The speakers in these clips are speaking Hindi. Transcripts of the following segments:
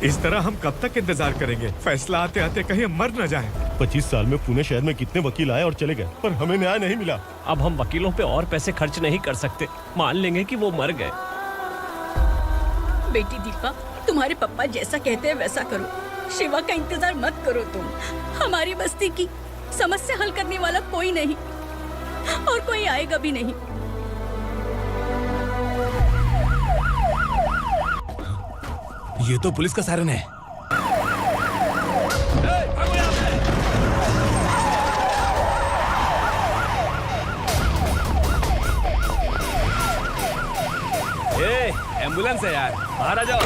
इस तरह हम कब तक इंतजार करेंगे? फैसला आते आते कहीं हम मर न जाएं। 25 साल में पुणे शहर में कितने वकील आए और चले गए, पर हमें न्याय नहीं मिला। अब हम वकीलों पे और पैसे खर्च नहीं कर सकते। मान लेंगे कि वो मर गए। बेटी दीपा, तुम्हारे पापा जैसा कहते हैं वैसा करो। शिवा का इंतजार मत करो तुम। हमारी बस्ती की समस्या हल करने वाला कोई नहीं और कोई आएगा भी नहीं। ये तो पुलिस का सायरन है। एम्बुलेंस है यार, बाहर आ जाओ।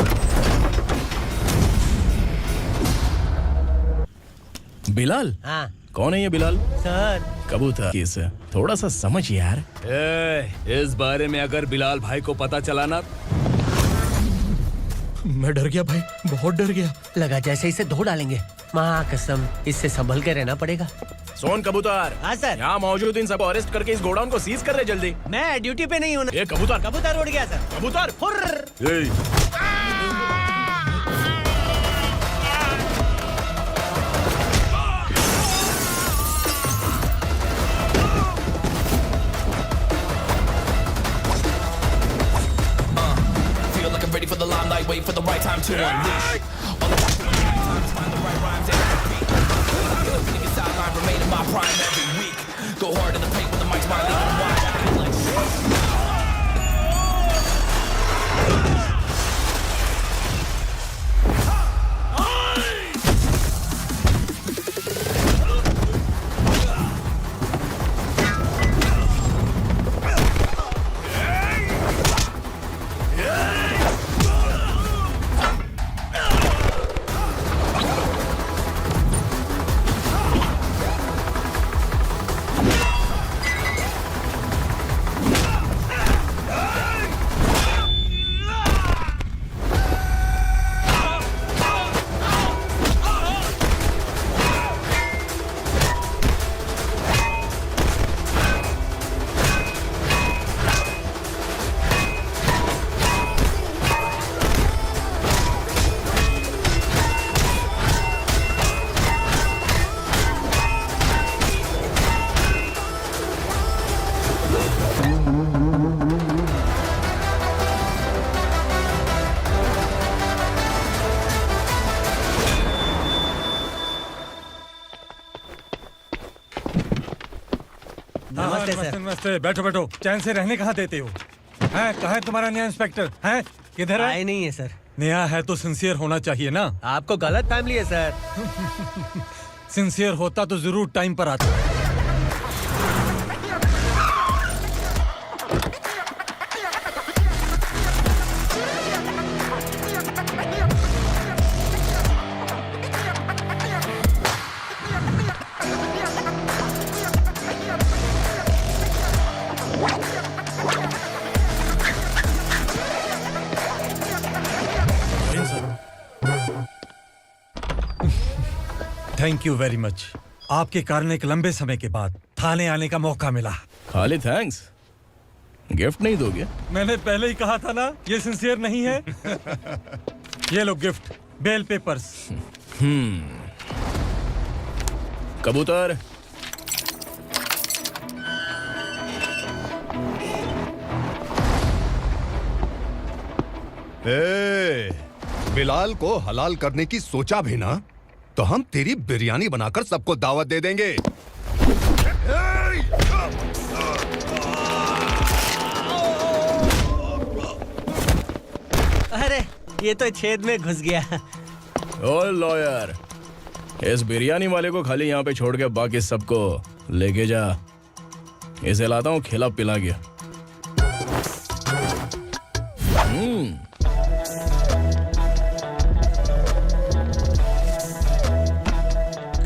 बिलाल? हाँ कौन है ये बिलाल? सर। कबूतर केस है, थोड़ा सा समझ यार। इस बारे में अगर बिलाल भाई को पता चला ना। मैं डर गया भाई, बहुत डर गया। लगा जैसे इसे धो डालेंगे। माँ कसम, इससे संभल के रहना पड़ेगा। सोन कबूतर। हाँ सर। यहाँ मौजूद इन सबको अरेस्ट करके इस गोडाउन को सीज कर रहे जल्दी। मैं ड्यूटी पे नहीं हूँ। ये कबूतर। कबूतर उड़ गया सर। कबूतर। Ready for the limelight, wait for the right time to unleash. All the times, find the right rhymes every beat. Niggas sideline, remain in my prime every week. Go hard in the paint with the mic's my leading wide. I feel like नमस्ते, बैठो बैठो। चैन से रहने कहाँ देते हो? हैं, कहाँ है तुम्हारा नया इंस्पेक्टर? हैं, किधर है? आए नहीं है सर। नया है तो सिंसियर होना चाहिए ना। आपको गलत फैमिली है सर। सिंसियर होता तो जरूर टाइम पर आता। Thank you very much. आपके कारण एक लंबे समय के बाद थाने आने का मौका मिला। खाली थैंक्स, गिफ्ट नहीं दोगे? मैंने पहले ही कहा था ना, ये सिंसियर नहीं है। ये लो गिफ्ट, बेल पेपर्स। कबूतर। बिलाल को हलाल करने की सोचा भी ना, तो हम तेरी बिरयानी बनाकर सबको दावत दे देंगे। अरे ये तो छेद में घुस गया। ओ लॉयर, इस बिरयानी वाले को खाली यहाँ पे छोड़ के बाकी सबको लेके जा। इसे लाता हूँ खिला पिला के।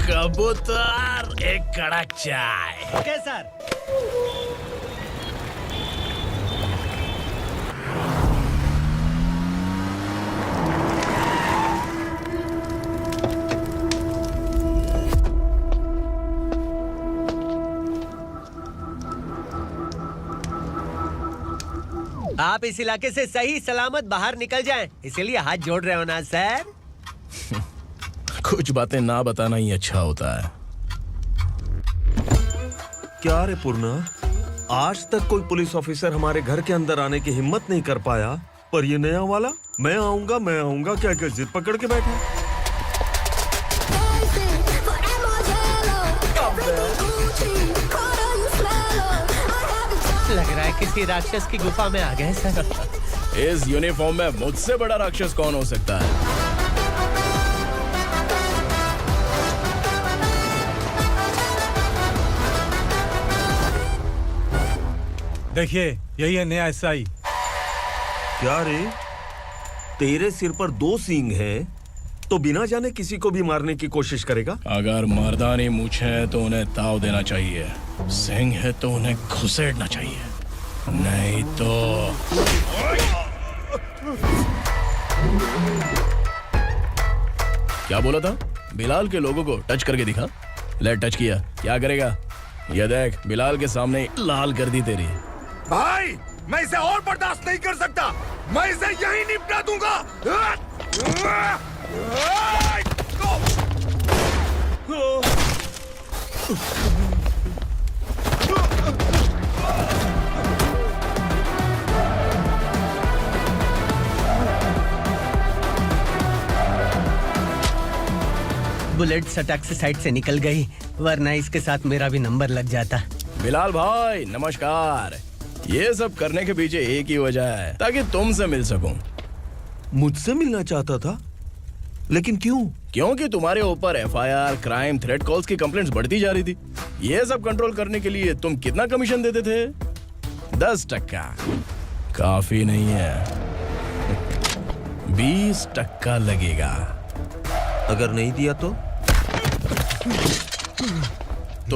कबूतर, एक कड़क चाय। Okay sir. आप इस इलाके से सही सलामत बाहर निकल जाएं, इसीलिए हाथ जोड़ रहे हो ना सर। कुछ बातें ना बताना ही अच्छा होता है। क्या रे पूर्णा, आज तक कोई पुलिस ऑफिसर हमारे घर के अंदर आने की हिम्मत नहीं कर पाया, पर ये नया वाला मैं आऊंगा क्या क्या जिद पकड़ के बैठा। लग रहा है किसी राक्षस की गुफा में आ गए सर। इस यूनिफॉर्म में मुझसे बड़ा राक्षस कौन हो सकता है? देखिए, यही है नया एसआई। क्या रे, तेरे सिर पर 2 सींग हैं, तो बिना जाने किसी को भी मारने की कोशिश करेगा? अगर मर्दानी मूंछ है तो उन्हें ताव देना चाहिए, सिंह है तो उन्हें घुसेड़ना चाहिए, नहीं तो। क्या बोला था? बिलाल के लोगों को टच करके दिखा। ले टच किया, क्या करेगा? ये देख, बिलाल के सामने ही लाल कर दी तेरी। भाई, मैं इसे और बर्दाश्त नहीं कर सकता। मैं इसे यहीं निपटा दूंगा। बुलेट सटक से साइड से निकल गई, वरना इसके साथ मेरा भी नंबर लग जाता। बिलाल भाई नमस्कार। ये सब करने के पीछे एक ही वजह है, ताकि तुमसे मिल सकूं। मुझसे मिलना चाहता था, लेकिन क्यों? क्योंकि तुम्हारे ऊपर एफआईआर, क्राइम, थ्रेट कॉल्स की कंप्लेंट्स बढ़ती जा रही थी। ये सब कंट्रोल करने के लिए तुम कितना कमीशन देते थे? 10%। काफी नहीं है, 20% लगेगा। अगर नहीं दिया तो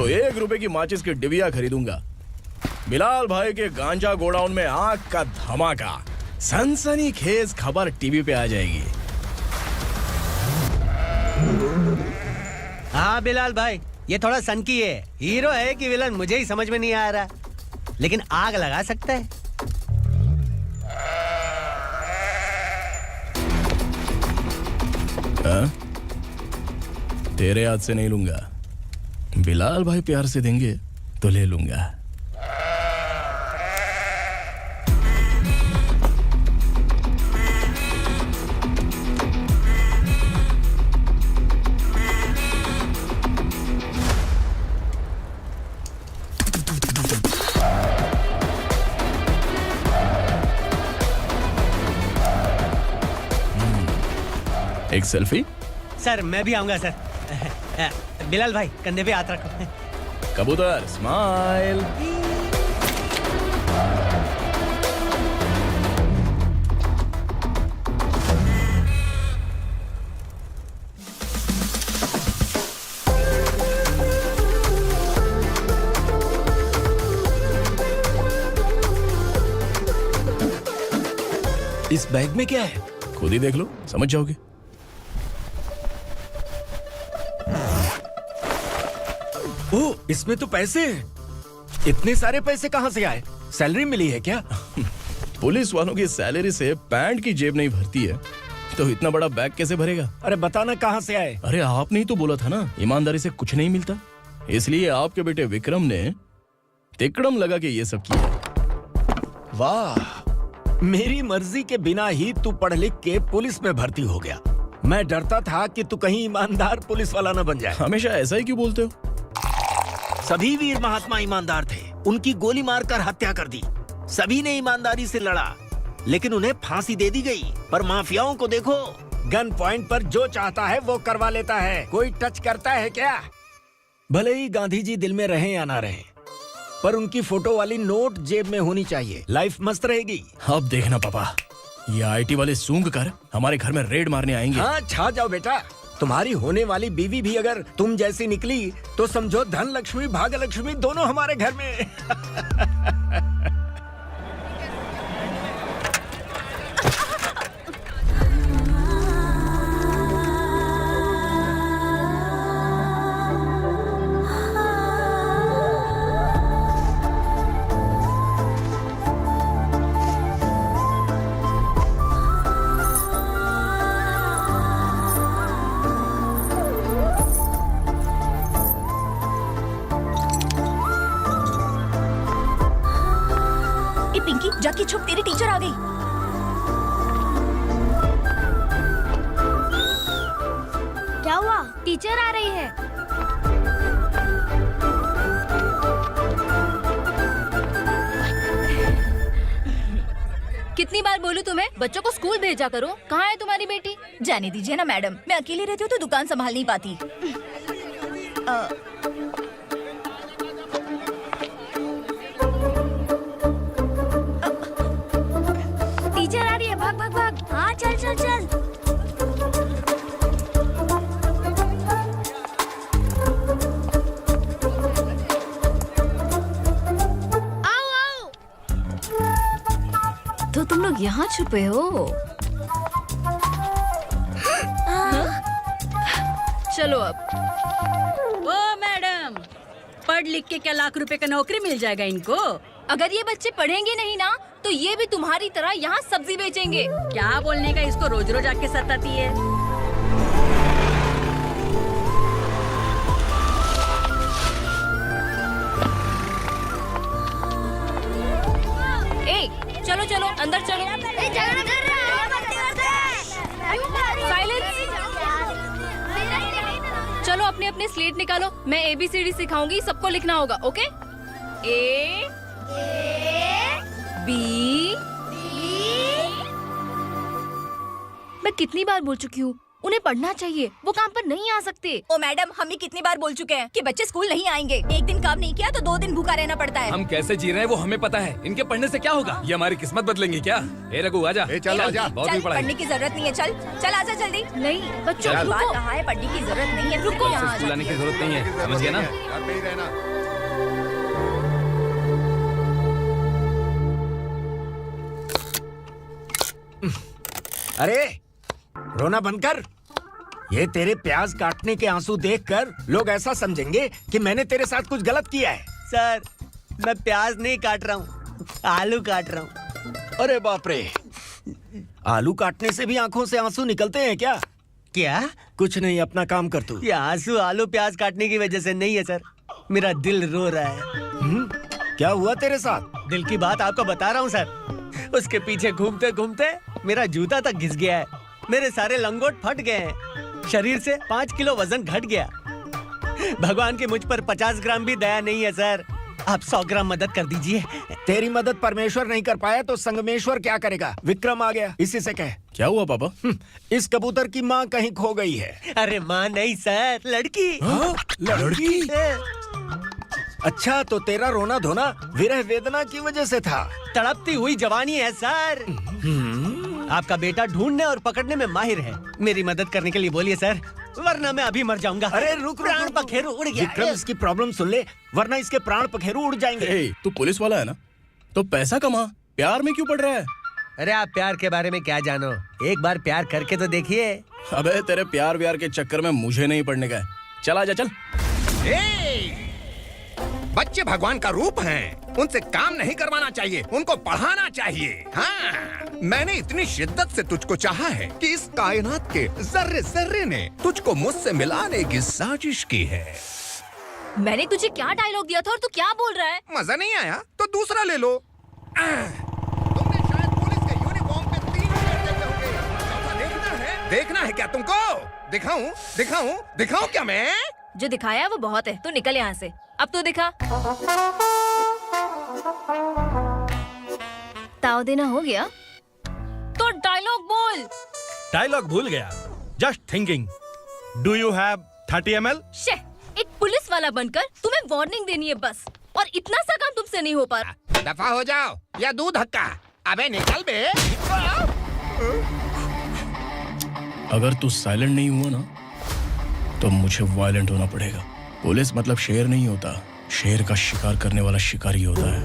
1 रुपए की माचिस की डिबिया खरीदूंगा। बिलाल भाई के गांजा गोडाउन में आग का धमाका, सनसनीखेज खबर टीवी पे आ जाएगी। हाँ बिलाल भाई, ये थोड़ा सनकी है। हीरो है कि विलन मुझे ही समझ में नहीं आ रहा, लेकिन आग लगा सकता है। तेरे हाथ से नहीं लूंगा, बिलाल भाई प्यार से देंगे तो ले लूंगा। एक सेल्फी? सर मैं भी आऊंगा सर। बिलाल भाई कंधे पे हाथ रखो। कबूतर स्माइल। इस बैग में क्या है? खुद ही देख लो, समझ जाओगे। ओह, इसमें तो पैसे हैं। इतने सारे पैसे कहाँ से आए? सैलरी मिली है क्या? पुलिस वालों की सैलरी से पैंट की जेब नहीं भरती है, तो इतना बड़ा बैग कैसे भरेगा? अरे बताना कहाँ से आए? अरे आपने ही तो बोला था ना, ईमानदारी से कुछ नहीं मिलता। इसलिए आपके बेटे विक्रम ने तिकड़म लगा के ये सब किया। वाह, मेरी मर्जी के बिना ही तू पढ़ लिख के पुलिस में भर्ती हो गया। मैं डरता था कि तू कहीं ईमानदार पुलिस वाला न बन जाए। हमेशा ऐसा ही क्यों बोलते हो? सभी वीर महात्मा ईमानदार थे, उनकी गोली मारकर हत्या कर दी। सभी ने ईमानदारी से लड़ा, लेकिन उन्हें फांसी दे दी गई। पर माफियाओं को देखो, गन पॉइंट पर जो चाहता है वो करवा लेता है। कोई टच करता है क्या? भले ही गांधी जी दिल में रहे या ना रहे, पर उनकी फोटो वाली नोट जेब में होनी चाहिए। लाइफ मस्त रहेगी। अब देखना पापा, ये आईटी वाले सूंघ कर हमारे घर में रेड मारने आएंगे। हाँ, छा जाओ बेटा। तुम्हारी होने वाली बीवी भी अगर तुम जैसी निकली तो समझो धन लक्ष्मी भाग्य लक्ष्मी दोनों हमारे घर में। लकी छुप, तेरी टीचर आ गई। क्या हुआ? टीचर आ रही है। कितनी बार बोलूं तुम्हें, बच्चों को स्कूल भेजा करो। कहाँ है तुम्हारी बेटी? जाने दीजिए ना मैडम, मैं अकेली रहती हूँ तो दुकान संभाल नहीं पाती। टीचर आ रही है, भाग भाग भाग। हाँ चल चल चल। आओ आओ। तो तुम लोग यहाँ छुपे हो? चलो अब। ओ मैडम, पढ़ लिख के क्या लाख रुपए का नौकरी मिल जाएगा इनको? अगर ये बच्चे पढ़ेंगे नहीं ना तो ये भी तुम्हारी तरह यहाँ सब्जी बेचेंगे। क्या बोलने का, इसको रोज रोज आके सताती है। ए, चलो चलो अंदर चलो। साइलेंस। चलो अपने अपने स्लेट निकालो, मैं ABCD सिखाऊंगी, सबको लिखना होगा। ओके? A B। मैं कितनी बार बोल चुकी हूँ, उन्हें पढ़ना चाहिए, वो काम पर नहीं आ सकते। ओ मैडम, हम भी कितनी बार बोल चुके हैं कि बच्चे स्कूल नहीं आएंगे। एक दिन काम नहीं किया तो 2 दिन भूखा रहना पड़ता है। हम कैसे जी रहे हैं वो हमें पता है, इनके पढ़ने से क्या होगा? ये हमारी किस्मत बदलेंगे क्या? ए रघु आजा। चल आजा। बहुत ही पढ़ाई। पढ़ने की जरूरत नहीं है, चल चल आजा जल्दी। नहीं बच्चों, बात कहा है, पढ़ने की जरूरत नहीं है, रुको। स्कूल आने की जरूरत नहीं है, समझ गया ना? घर पे ही रहना। अरे रोना बंद कर। ये तेरे प्याज काटने के आंसू देखकर लोग ऐसा समझेंगे कि मैंने तेरे साथ कुछ गलत किया है। सर, मैं प्याज नहीं काट रहा हूँ, आलू काट रहा हूँ। अरे बाप रे, आलू काटने से भी आंखों से आंसू निकलते हैं क्या? क्या? कुछ नहीं, अपना काम कर तू। ये आंसू आलू प्याज काटने की वजह से नहीं है सर, मेरा दिल रो रहा है। क्या हुआ तेरे साथ? दिल की बात आपको बता रहा हूँ सर। उसके पीछे घूमते घूमते मेरा जूता तक घिस गया है, मेरे सारे लंगोट फट गए हैं, शरीर से 5 किलो वजन घट गया। भगवान की मुझ पर 50 ग्राम भी दया नहीं है सर, आप 100 ग्राम मदद कर दीजिए। तेरी मदद परमेश्वर नहीं कर पाया तो संगमेश्वर क्या करेगा? विक्रम आ गया, इसी से कह। क्या हुआ पापा? इस कबूतर की माँ कहीं खो गई है। अरे माँ नहीं सर, लड़की। लड़की? अच्छा, तो तेरा रोना धोना विरह वेदना की वजह से था। तड़पती हुई जवानी है सर। आपका बेटा ढूंढने और पकड़ने में माहिर है, मेरी मदद करने के लिए बोलिए सर, वरना मैं अभी मर जाऊंगा। अरे रुक, प्राण पखेरु उड़ गया। विक्रम, इसकी प्रॉब्लम सुन ले, वरना इसके प्राण पखेरु उड़ जाएंगे। तू पुलिस वाला है ना, तो पैसा कमा, प्यार में क्यों पड़ रहा है? अरे आप प्यार के बारे में क्या जानो, एक बार प्यार करके तो देखिए। अबे तेरे प्यार व्यार के चक्कर में मुझे नहीं पड़ने का है, चल आजा चल। बच्चे भगवान का रूप हैं, उनसे काम नहीं करवाना चाहिए, उनको पढ़ाना चाहिए। हाँ, मैंने इतनी शिद्दत से तुझको चाहा है कि इस कायनात के जर्रे जर्रे ने तुझको मुझसे मिलाने की साजिश की है। मैंने तुझे क्या डायलॉग दिया था और तू क्या बोल रहा है? मजा नहीं आया तो दूसरा ले लो। तुमने शायद पुलिस के यूनिफॉर्म पे 3 पैर देखे होंगे। ऐसा देखना है क्या तुमको? दिखाऊं दिखाऊं दिखाऊं क्या मैं? जो दिखाया वो बहुत है, तू निकल यहाँ से। अब तो दिखा। ताव देना हो गया तो डायलॉग बोल। डायलॉग भूल गया। Just thinking, do you have 30 ml? शे, एक पुलिस वाला बनकर तुम्हें वार्निंग देनी है बस, और इतना सा काम तुमसे नहीं हो पा रहा। दफा हो जाओ या दूध हक्का। अबे निकल बे। अगर तू साइलेंट नहीं हुआ ना तो मुझे वायलेंट होना पड़ेगा। पुलिस मतलब शेर नहीं होता, शेर का शिकार करने वाला शिकारी होता है।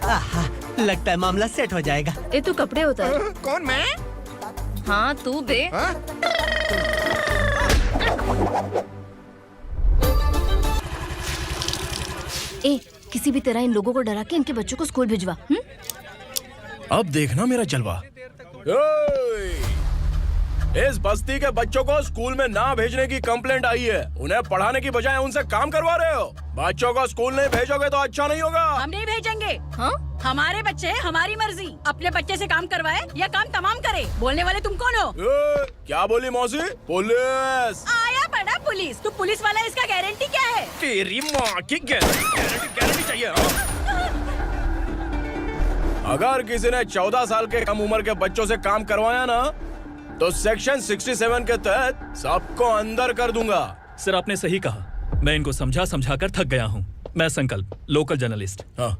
आहा, लगता है मामला सेट हो जाएगा। ये तू कपड़े उतार। कौन, मैं? हाँ तू बे। ए, किसी भी तरह इन लोगों को डरा के इनके बच्चों को स्कूल भिजवा। अब देखना मेरा जलवा। इस बस्ती के बच्चों को स्कूल में ना भेजने की कंप्लेंट आई है। उन्हें पढ़ाने की बजाय उनसे काम करवा रहे हो। बच्चों को स्कूल नहीं भेजोगे तो अच्छा नहीं होगा। हम नहीं भेजेंगे। हाँ? हमारे बच्चे हैं, हमारी मर्जी। अपने बच्चे से काम करवाए या काम तमाम करे। बोलने वाले तुम कौन हो? क्या बोली मौसी? पुलिस आया पड़ा पुलिस। तू पुलिस वाला, इसका गारंटी क्या है? तेरी माँ की गारंटी चाहिए। अगर किसी ने 14 साल के कम उम्र के बच्चों से काम करवाया ना, तो सेक्शन 67 के तहत सबको अंदर कर दूंगा। सर आपने सही कहा। मैं इनको समझा कर थक गया हूँ। मैं संकल्प, लोकल जर्नलिस्ट। हाँ।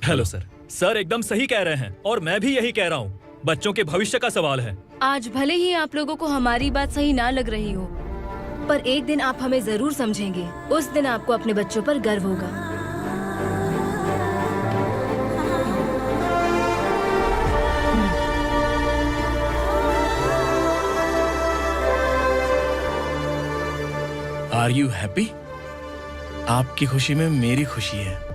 Hello sir. सर एकदम सही कह रहे हैं और मैं भी यही कह रहा हूँ। बच्चों के भविष्य का सवाल है। आज भले ही आप लोगों को हमारी बात सही ना लग रही हो, पर एक दिन आप हमें जरूर समझेंगे। उस दिन आपको अपने बच्चों पर गर्व होगा। Are you happy? आपकी खुशी में मेरी खुशी है।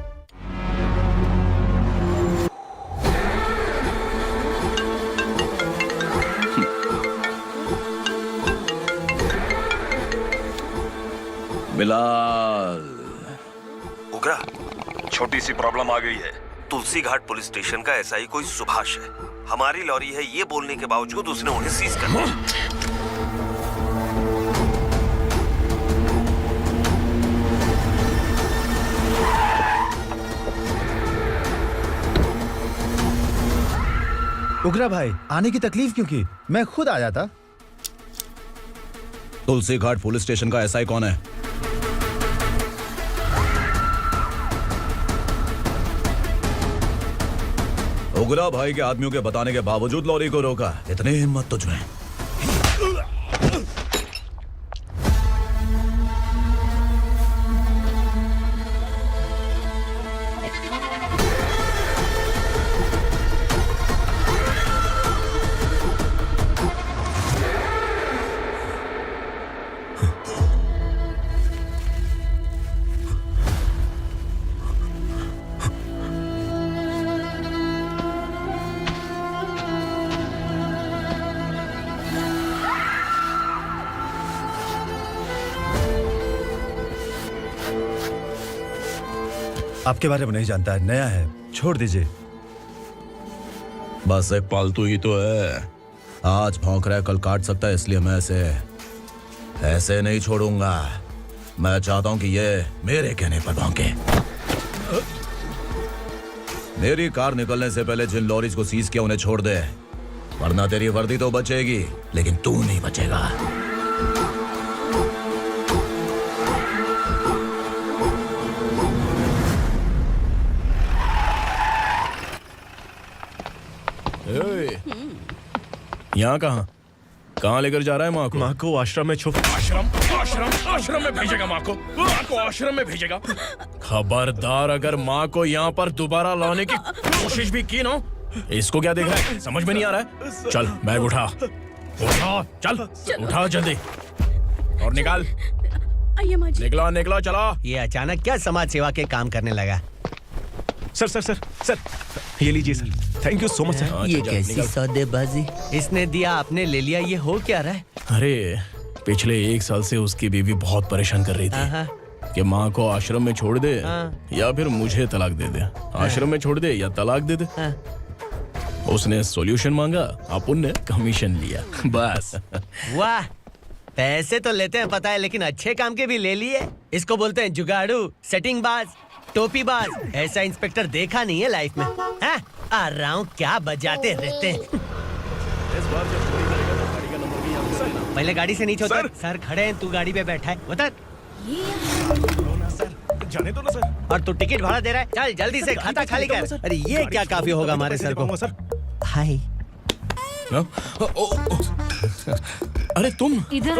बिलाल। उग्रा, छोटी सी प्रॉब्लम आ गई है। तुलसी घाट पुलिस स्टेशन का एसआई कोई सुभाष है। हमारी लॉरी है ये बोलने के बावजूद उसने उन्हें सीज कर दिया। उग्रा भाई, आने की तकलीफ क्यों की? मैं खुद आ जाता। तुलसी घाट पुलिस स्टेशन का एसआई कौन है? उग्रा भाई के आदमियों के बताने के बावजूद लॉरी को रोका। इतनी हिम्मत तुझमें? आपके बारे में नहीं जानता है, नया है, छोड़ दीजिए। बस एक पालतू ही तो है। आज भौंक रहा है, कल काट सकता है, इसलिए मैं ऐसे नहीं छोड़ूंगा। मैं चाहता हूं कि ये मेरे कहने पर भौंके। मेरी कार निकलने से पहले जिन लॉरीज को सीज किया उन्हें छोड़ दे, वरना तेरी वर्दी तो बचेगी लेकिन तू नहीं बचेगा। यहाँ कहाँ लेकर जा रहा है माँ को? माँ को आश्रम में छुप। आश्रम में भेजेगा माँ को? माँ को आश्रम में भेजेगा? खबरदार, अगर माँ को यहाँ पर दोबारा लाने की कोशिश भी की ना, इसको क्या देख रहा है? समझ में नहीं आ रहा है? चल बैग उठा, चल उठा जल्दी और निकाल। निकला चला। ये अचानक क्या समाज सेवा के काम करने लगा? सर, ये लीजिए sir. Thank you so much sir. ये कैसी सौदेबाजी? इसने दिया, आपने ले लिया, ये हो क्या रहा है? अरे पिछले 1 साल से उसकी बीवी बहुत परेशान कर रही थी कि माँ को आश्रम में छोड़ दे या फिर मुझे तलाक दे दे। आश्रम में छोड़ दे या तलाक दे दे। उसने सॉल्यूशन मांगा, अपुन ने कमीशन लिया, बस। वाह, पैसे तो लेते हैं पता है, लेकिन अच्छे काम के भी ले लिए। इसको बोलते हैं जुगाड़ू, सेटिंग बाज, टोपी बाज। ऐसा इंस्पेक्टर देखा नहीं है लाइफ में। हाँ? आ रहा हूँ, क्या बजाते रहते हैं। पहले गाड़ी से नीचे उतर। सर खड़े हैं, तू गाड़ी पे बैठा है, उतर। जाने दो ना सर। और तू टिकट भाड़ा दे रहा है, चल जल्दी से खाता खाली कर। अरे ये क्या काफी होगा हमारे सर को। हाय। अरे तुम इधर।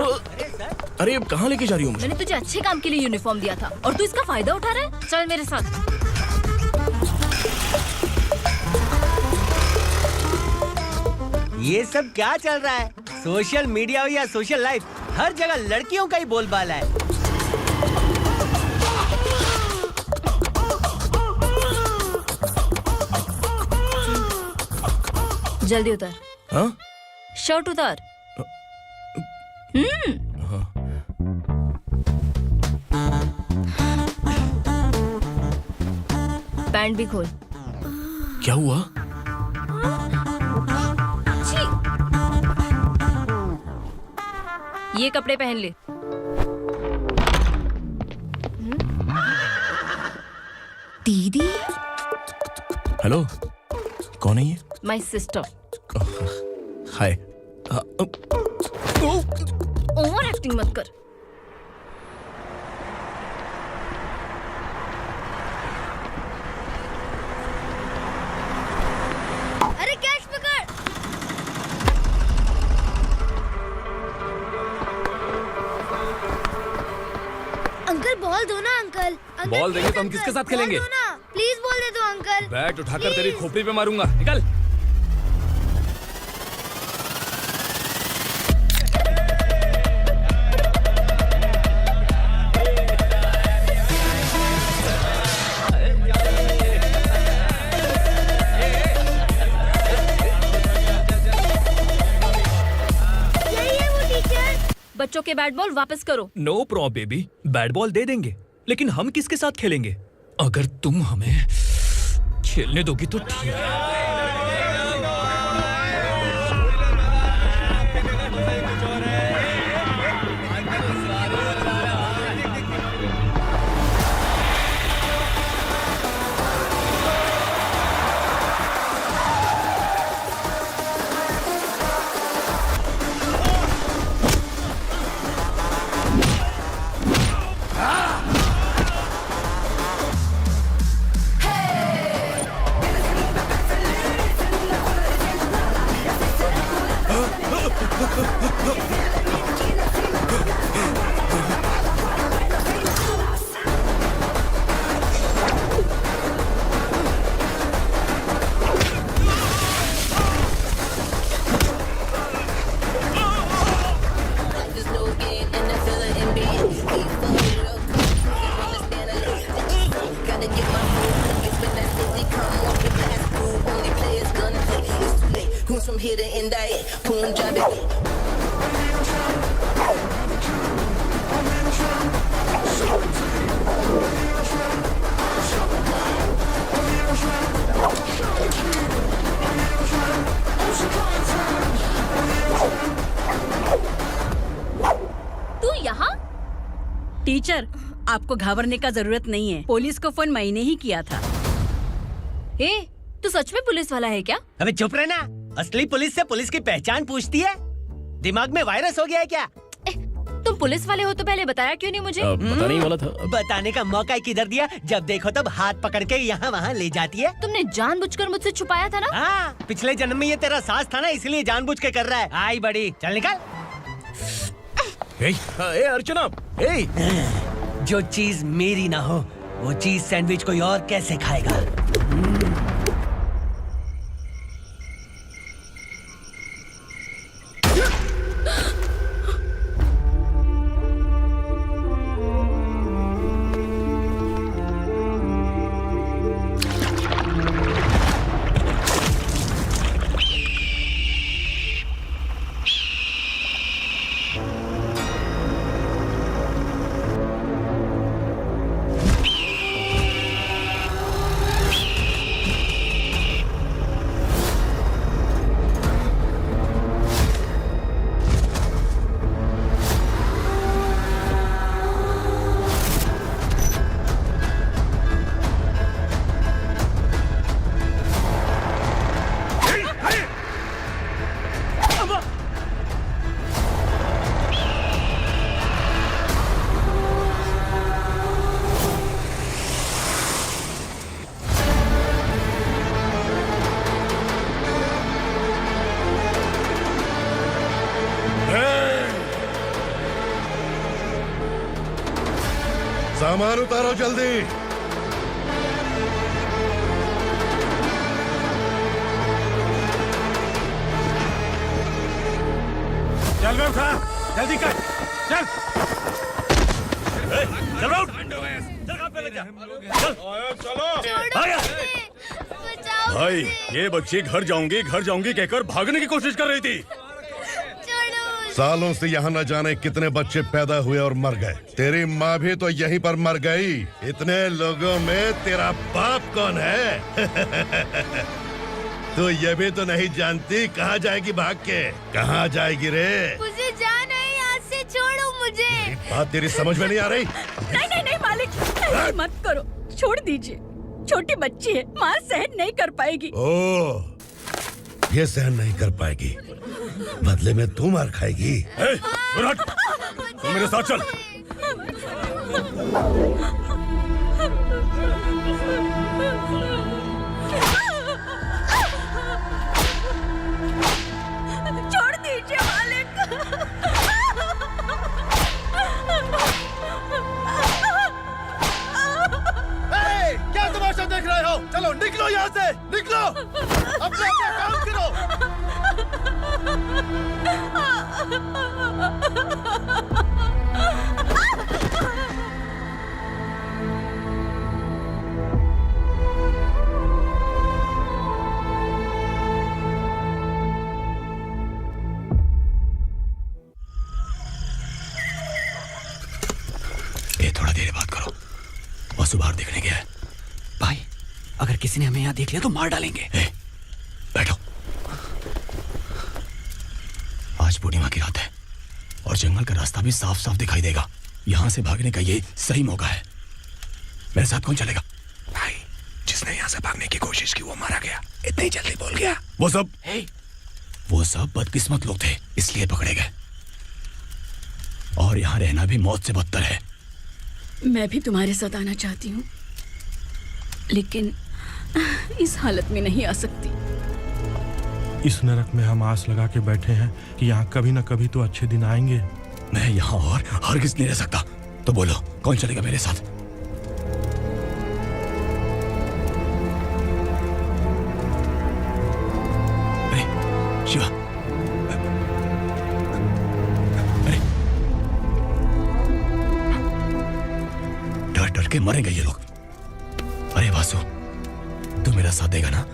अरे अब कहाँ लेके जा रही हो? मैंने तुझे अच्छे काम के लिए यूनिफॉर्म दिया था और तू इसका फायदा उठा रहा है। चल मेरे साथ। ये सब क्या चल रहा है? सोशल मीडिया हो या सोशल लाइफ, हर जगह लड़कियों का ही बोलबाला है। जल्दी उतार। हाँ? शर्ट उतार। पैंट भी खोल। क्या हुआ? छी! ये कपड़े पहन ले। दीदी। हेलो, कौन है ये? My sister. Hi. Over acting मत कर। अरे कैच पकड़। अंकल बॉल दो ना अंकल। बॉल देंगे तो हम किसके साथ खेलेंगे? प्लीज बॉल दे दो अंकल। बैट उठाकर तेरी खोपड़ी पे मारूंगा। निकल। बच्चों के बैट बॉल वापस करो। No problem baby, bat ball दे देंगे, लेकिन हम किसके साथ खेलेंगे? अगर तुम हमें खेलने दोगी तो ठीक है। टीचर, आपको घबराने का जरूरत नहीं है। पुलिस को फोन मैंने ही किया था। ए, तू सच में पुलिस वाला है क्या? अबे चुप रहना। असली पुलिस से पुलिस की पहचान पूछती है? दिमाग में वायरस हो गया है क्या? तुम पुलिस वाले हो तो पहले बताया क्यों नहीं मुझे? बताने ही वाला था। बताने का मौका किधर दिया? जब देखो तब हाथ पकड़ के यहाँ वहाँ ले जाती है। तुमने जानबूझकर मुझसे छुपाया था ना? हाँ, पिछले जन्म में ये तेरा सास था ना, इसलिए जानबूझ के कर रहा है। आई बड़ी, चल निकल। ए अर्चना, जो चीज मेरी ना हो वो चीज सैंडविच कोई और कैसे खाएगा? सामान उतारो जल्दी। चल बे उठा, जल्दी कर, चल। चल उठ। चलो। भाई, ये बच्ची घर जाऊंगी कहकर भागने की कोशिश कर रही थी। सालों से यहाँ न जाने कितने बच्चे पैदा हुए और मर गए। तेरी माँ भी तो यहीं पर मर गई। इतने लोगों में तेरा बाप कौन है? तो ये भी तो नहीं जानती कहाँ जाएगी भाग के? कहाँ जाएगी रे? मुझे जाना है, यहाँ से छोड़ो मुझे। बात तेरी समझ में नहीं आ रही? नहीं नहीं नहीं मालिक, ऐसे मत करो, छोड़ दीजिए। छोटी बच्ची है, माँ सहन नहीं कर पाएगी। ओह, ये सहन नहीं कर पाएगी, बदले में तू मार खाएगी। विराट, तू मेरे साथ चल। छोड़ दीजिए मालिक। क्या तमाशा देख रहे हो? चलो निकलो यहाँ से, निकलो। अपना काम करो। ये थोड़ा देर बात करो। वसु बाहर देखने गया है। भाई, अगर किसी ने हमें यहाँ देख लिया तो मार डालेंगे। बैठो। आज पूर्णिमा की रात है और जंगल का रास्ता भी साफ साफ दिखाई देगा। यहाँ से भागने का ये सही मौका है। मेरे साथ कौन चलेगा? भाई, जिसने यहाँ से भागने की कोशिश की वो मारा गया। इतनी जल्दी बोल गया। वो सब बदकिस्मत लोग थे, इसलिए पकड़े गए। और यहाँ रहना भी मौत से बदतर है। मैं भी तुम्हारे साथ आना चाहती हूँ, लेकिन इस हालत में नहीं आ सकती। इस नरक में हम आस लगा के बैठे हैं कि यहाँ कभी न कभी तो अच्छे दिन आएंगे। मैं यहाँ और हरगिज़ नहीं रह सकता। तो बोलो, कौन चलेगा मेरे साथ? अरे शिवा, अरे डर डर के मरेंगे ये लोग। अरे वासु, तू मेरा साथ देगा ना?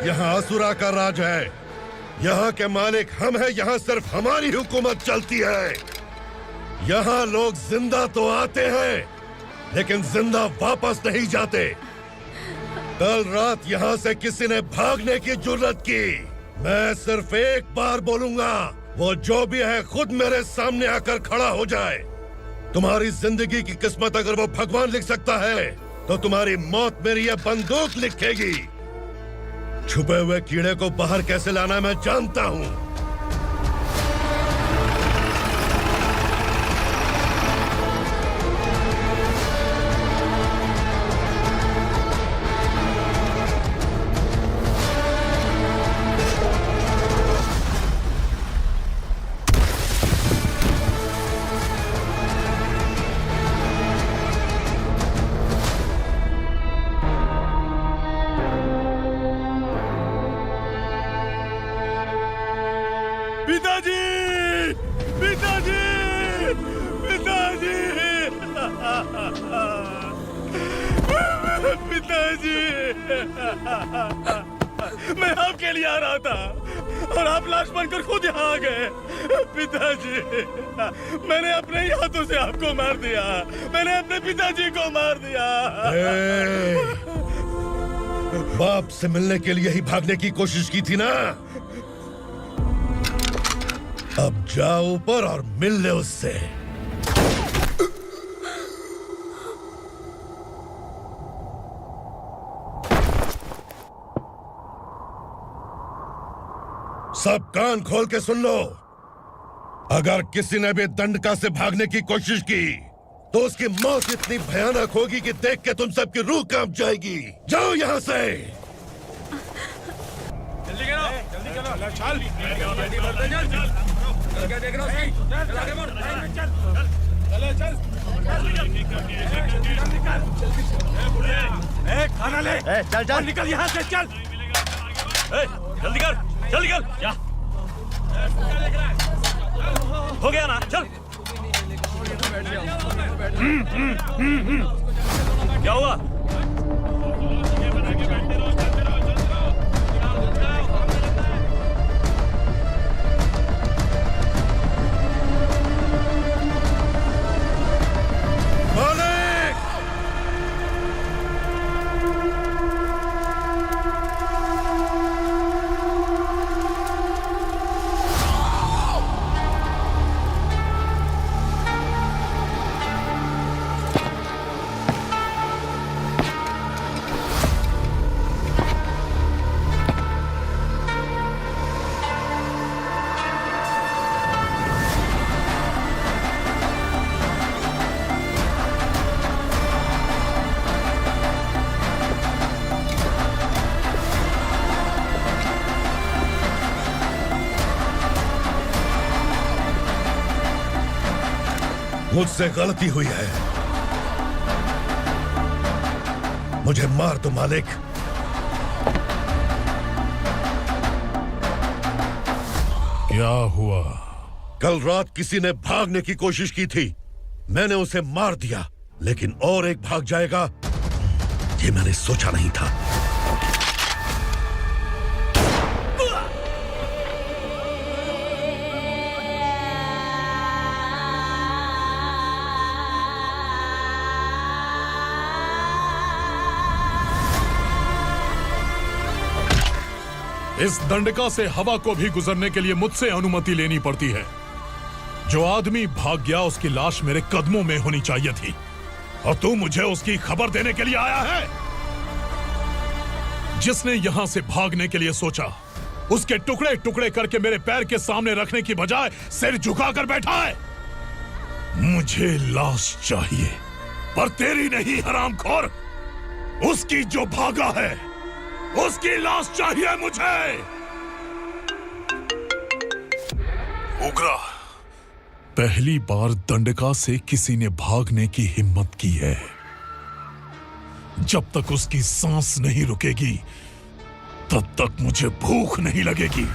यहाँ असुरा का राज है। यहाँ के मालिक हम हैं। यहाँ सिर्फ हमारी हुकूमत चलती है। यहाँ लोग जिंदा तो आते हैं, लेकिन जिंदा वापस नहीं जाते। कल रात यहाँ से किसी ने भागने की जुर्रत की, मैं सिर्फ एक बार बोलूंगा, वो जो भी है खुद मेरे सामने आकर खड़ा हो जाए। तुम्हारी जिंदगी की किस्मत अगर वो भगवान लिख सकता है, तो तुम्हारी मौत मेरी ये बंदूक लिखेगी। छुपे हुए कीड़े को बाहर कैसे लाना मैं जानता हूँ। पिताजी, मैं आपके लिए आ रहा था और आप लाश बनकर खुद यहाँ आ गए। पिताजी, मैंने अपने ही हाथों से आपको मार दिया। मैंने अपने पिताजी को मार दिया। बाप से मिलने के लिए ही भागने की कोशिश की थी ना? अब जाओ ऊपर और मिल ले उससे। सब कान खोल के सुन लो। अगर किसी ने भी दंडका से भागने की कोशिश की तो उसकी मौत इतनी भयानक होगी कि देख के तुम सबकी रूह कांप जाएगी। जाओ यहाँ से। जल्दी करो, जल्दी करो, चल। क्या देख रहा है? चल आगे बढ़, चल, चल, चल। खाना ले। चल चल निकल यहाँ से, चल। जल्दी कर, जल्दी कर। क्या हो गया ना? चल। क्या हुआ? मुझसे गलती हुई है, मुझे मार दो मालिक। क्या हुआ? कल रात किसी ने भागने की कोशिश की थी, मैंने उसे मार दिया, लेकिन और एक भाग जाएगा ये मैंने सोचा नहीं था। इस दंडका से हवा को भी गुजरने के लिए मुझसे अनुमति लेनी पड़ती है। जो आदमी भाग गया उसकी लाश मेरे कदमों में होनी चाहिए थी, और तू मुझे उसकी खबर देने के लिए आया है। जिसने यहां से भागने के लिए सोचा, उसके टुकड़े टुकड़े करके मेरे पैर के सामने रखने की बजाय सिर झुकाकर बैठा है। मुझे लाश चाहिए, पर तेरी नहीं हरामखोर, उसकी जो भागा है उसकी लाश चाहिए मुझे। उग्रा, पहली बार दंडका से किसी ने भागने की हिम्मत की है। जब तक उसकी सांस नहीं रुकेगी तब तक मुझे भूख नहीं लगेगी।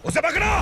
उसे पकड़ो।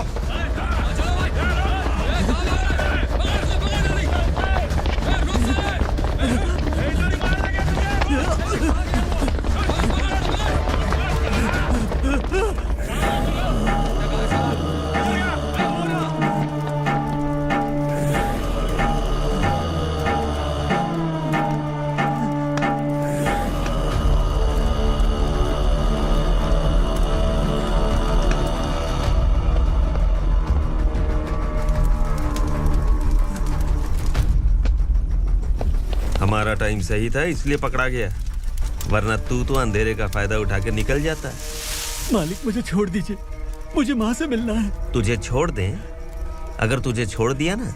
हमारा टाइम सही था इसलिए पकड़ा गया, वरना तू तो अंधेरे का फायदा उठा के निकल जाता है। मालिक मुझे छोड़ दीजिए, मुझे माँ से मिलना है। तुझे छोड़ दें अगर तुझे छोड़ दिया ना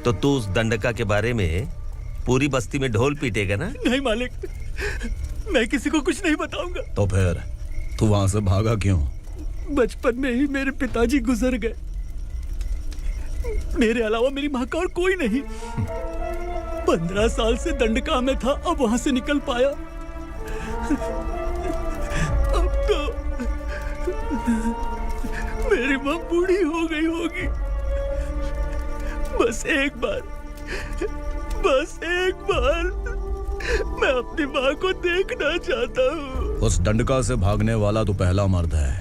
तो तू उस दंडका के बारे में पूरी बस्ती में ढोल पीटेगा ना। नहीं मालिक, मैं किसी को कुछ नहीं बताऊंगा। तो फिर तू वहां से भागा क्यों? बचपन में ही मेरे पिताजी गुजर गए। मेरे अलावा मेरी माँ का और कोई नहीं। 15 साल से दंडका में था, अब वहां से निकल पाया। अब तो मेरी माँ बूढ़ी हो गई होगी। बस एक बार मैं अपनी माँ को देखना चाहता हूँ। उस दंडका से भागने वाला तू पहला मर्द है,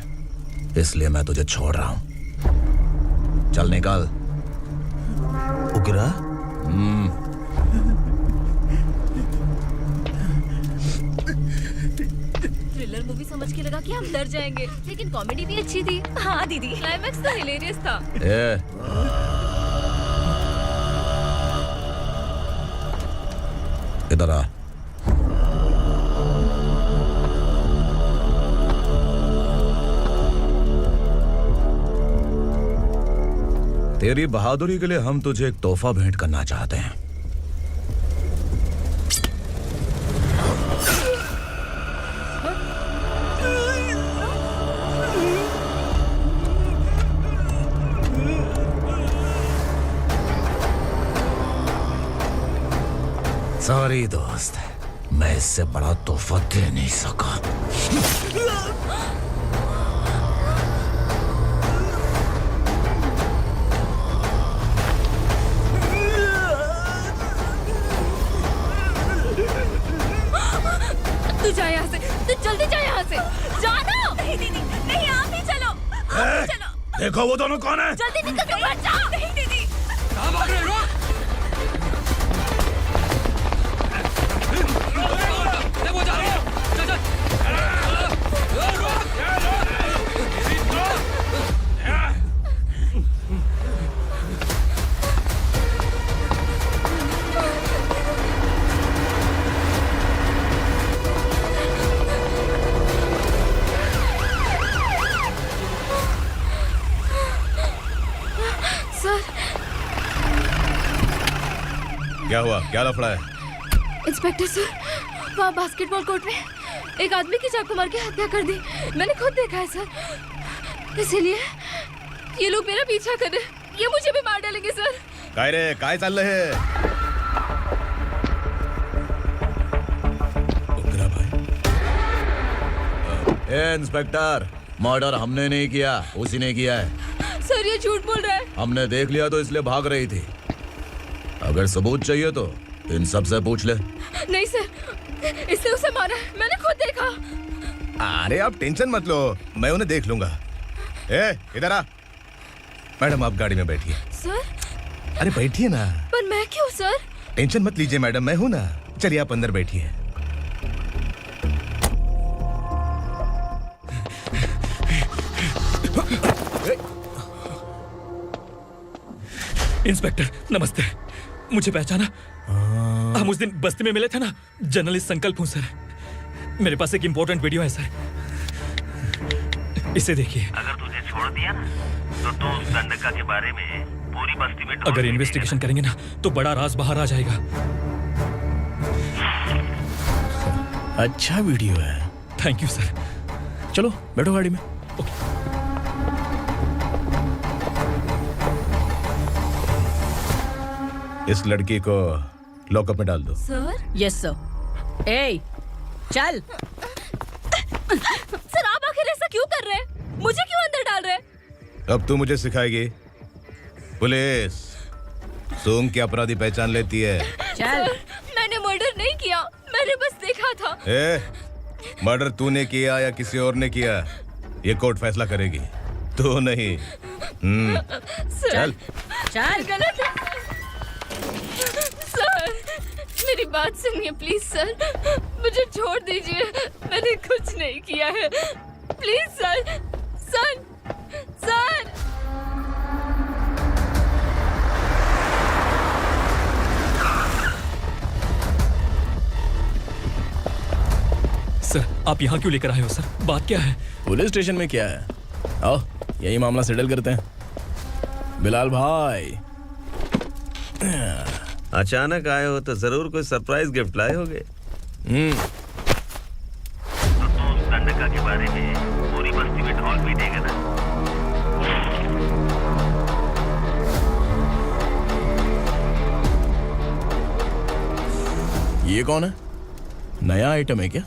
इसलिए मैं तुझे छोड़ रहा हूं। चल निकल। उग्रा? थ्रिलर मूवी समझ के लगा कि हम डर जाएंगे, लेकिन कॉमेडी भी अच्छी थी। हाँ दीदी, क्लाइमैक्स तो हिलेरियस था। इधर आ। तेरी बहादुरी के लिए हम तुझे एक तोहफा भेंट करना चाहते हैं। सॉरी दोस्त, मैं इससे बड़ा तोहफा दे नहीं सका। तू जा यहाँ से, तू जल्दी जा यहाँ से। जाना। नहीं दीदी, नहीं, आप ही चलो। आप ही चलो। देखो वो दोनों कौन है? जल्दी निकल के मत जाओ। नहीं दीदी। कहाँ भाग रहे हो? वो जा रही है। चल चल। सर। क्या हुआ? क्या लफड़ा है? इंस्पेक्टर सर, वहाँ बास्केटबॉल कोर्ट में एक आदमी की चाकू मार के हत्या कर दी। मैंने खुद देखा है सर, इसीलिए ये लोग मेरा पीछा कर रहे हैं। ये मुझे भी मार डालेंगे सर। काय रे, काय चाल रहे हैं? उग्रा भाई। ए इंस्पेक्टर, मर्डर हमने नहीं किया, उसी ने किया है। सर ये झूठ बोल रहा है। हमने देख लिया तो इसलिए भाग रही थी। अगर सबूत चाहिए तो इन सब से पूछ ले। नहीं सर, इसने उसे मारा है, मैंने खुद देखा। अरे आप टेंशन मत लो, मैं उन्हें देख लूंगा। ए, इधर आ। मैडम आप गाड़ी में बैठिए। सर? अरे बैठिए ना। पर मैं क्यों सर? टेंशन मत लीजिए मैडम, मैं हूं ना। चलिए आप अंदर बैठिए। इंस्पेक्टर नमस्ते, मुझे पहचाना? हम उस दिन बस्ती में मिले थे ना, जर्नलिस्ट संकल्प हूं सर। मेरे पास एक इंपॉर्टेंट वीडियो है सर, इसे देखिए। अगर तुझे छोड़ दिया ना तो तू उस दंडका के बारे में पूरी बस्ती में अगर इन्वेस्टिगेशन करेंगे ना तो बड़ा राज बाहर आ जाएगा। अच्छा वीडियो है। Thank you sir. चलो बैठो गाड़ी में। इस लड़की को लॉकअप में डाल दो। सर? Yes sir. ए, चल। सर आप आखिर ऐसा क्यों कर रहे हैं? मुझे क्यों अंदर डाल रहे हैं? अब तू मुझे सिखाएगी? पुलिस सूंघ के अपराधी पहचान लेती है। चल। मैंने मर्डर नहीं किया, मैंने बस देखा था। मर्डर तूने किया या किसी और ने किया, ये कोर्ट फैसला करेगी, तू नहीं। चल चल। गलत है सर, मेरी बात सुनिए प्लीज सर, मुझे छोड़ दीजिए, मैंने कुछ नहीं किया है, please sir. Sir sir sir आप यहाँ क्यों लेकर आए हो सर? बात क्या है? पुलिस स्टेशन में क्या है? आओ यही मामला सेटल करते हैं। बिलाल भाई, अचानक आए हो तो जरूर कोई सरप्राइज गिफ्ट लाए होगे। दंडका के बारे में पूरी बस्ती में ढोल पीटेगा ना। ये कौन है? नया आइटम है क्या?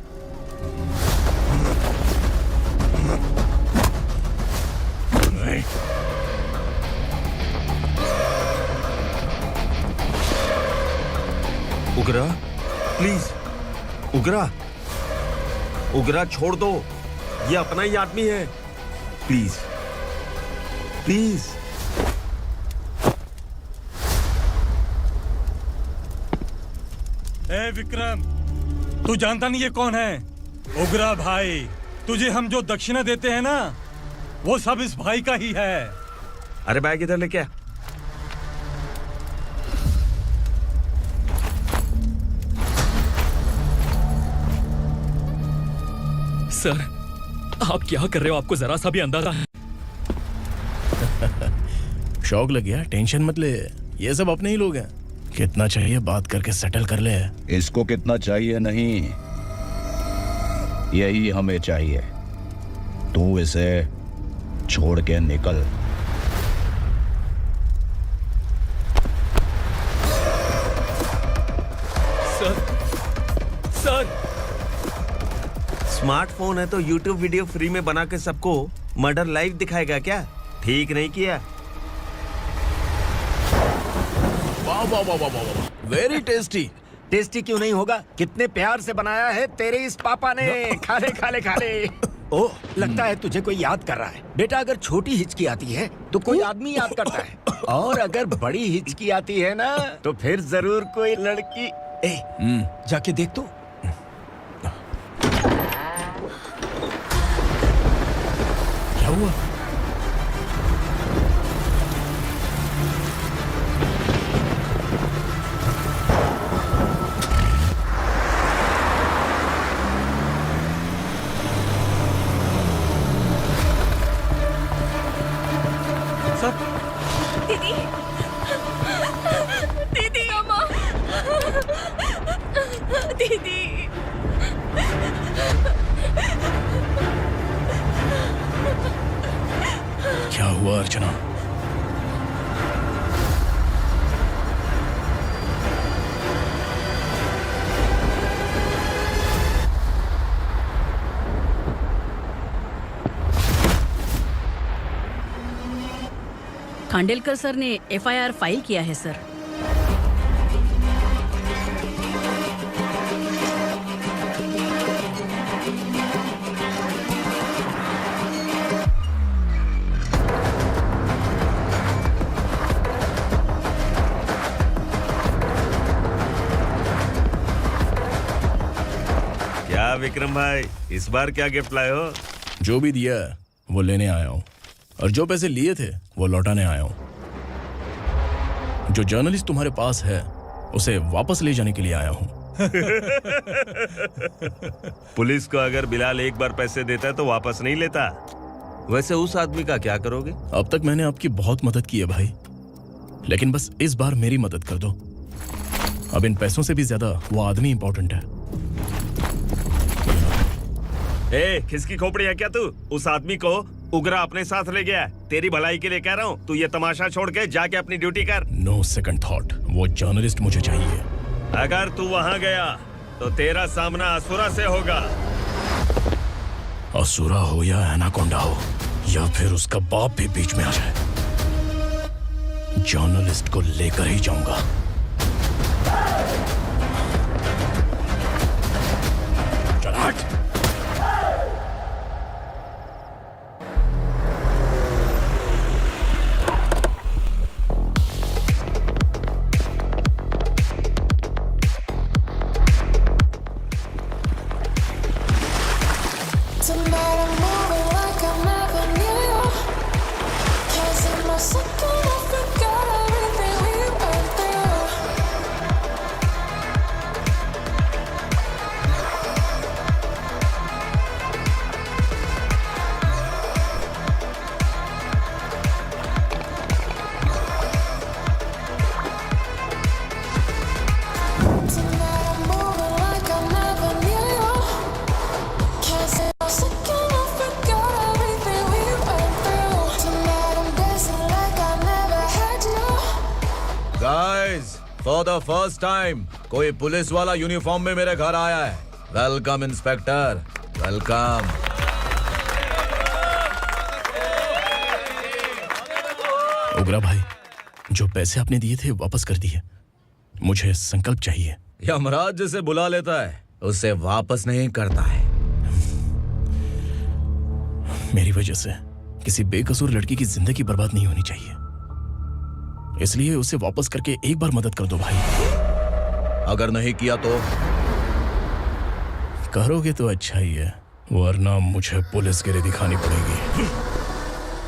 उगरा, प्लीज उगरा, उगरा छोड़ दो, ये अपना ही आदमी है। Please please. ए विक्रम, तू जानता नहीं ये कौन है? उगरा भाई। तुझे हम जो दक्षिणा देते हैं ना, वो सब इस भाई का ही है। अरे बैग इधर लेके आ। सर, आप क्या कर रहे हो? आपको जरा सा भी अंदाजा है? शौक लग गया? टेंशन मत ले, ये सब अपने ही लोग हैं। कितना चाहिए बात करके सेटल कर ले। इसको कितना चाहिए नहीं, यही हमें चाहिए। तू इसे छोड़ के निकल। सर, स्मार्टफोन है तो यूट्यूब वीडियो फ्री में बना के सबको मर्डर लाइव दिखाएगा क्या? ठीक नहीं किया। वाह वाह वाह वाह वाह, वेरी टेस्टी। टेस्टी क्यों नहीं होगा? कितने प्यार से बनाया है तेरे इस पापा ने। खा ले खा ले खा ले। ओह, लगता है तुझे कोई याद कर रहा है। बेटा, अगर छोटी हिचकी आती है तो कोई आदमी याद करता है, और अगर बड़ी हिचकी आती है ना तो फिर जरूर कोई लड़की। जाके देख तो। क्या हुआ? दीदी, दीदी, अम्मा, दीदी। क्या हुआ अर्चना? खांडेलकर सर ने एफआईआर फाइल किया है सर। क्या विक्रम भाई, इस बार क्या गिफ्ट लाए हो? जो भी दिया है वो लेने आया हूं, और जो पैसे लिए थे वो लौटाने आया हूं। जो जर्नलिस्ट तुम्हारे पास है उसे वापस ले जाने के लिए आया हूं। पुलिस को अगर बिलाल एक बार पैसे देता है तो वापस नहीं लेता। वैसे उस आदमी का क्या करोगे? अब तक मैंने आपकी बहुत मदद की है भाई, लेकिन बस इस बार मेरी मदद कर दो। अब इन पैसों से भी ज्यादा वो आदमी इंपॉर्टेंट है। ए, किसकी खोपड़ी है क्या तू? उस आदमी को उगरा अपने साथ ले गया। तेरी भलाई के लिए कह रहा हूँ, तू ये तमाशा छोड़ के जाके अपनी ड्यूटी कर। नो सेकंड थॉट, वो जर्नलिस्ट मुझे चाहिए। अगर तू वहां गया तो तेरा सामना असुरा से होगा। असुरा हो या एनाकोंडा हो, या फिर उसका बाप भी बीच में आ जाए, जर्नलिस्ट को लेकर ही जाऊंगा। चल हट। Guys, for the first time कोई पुलिस वाला यूनिफॉर्म में मेरे घर आया है। Welcome inspector, welcome. उग्रा भाई, जो पैसे आपने दिए थे वापस कर दिए। मुझे संकल्प चाहिए। यमराज जिसे बुला लेता है उसे वापस नहीं करता है। मेरी वजह से किसी बेकसूर लड़की की जिंदगी बर्बाद नहीं होनी चाहिए, इसलिए उसे वापस करके एक बार मदद कर दो भाई। अगर नहीं किया तो? करोगे तो अच्छा ही है, वरना मुझे पुलिसगिरी दिखानी पड़ेगी।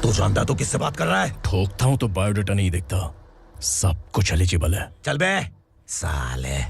तू जानता तो किससे बात कर रहा है? ठोकता हूं तो बायोडाटा नहीं दिखता, सब कुछ एलिजिबल है। चल बे साले।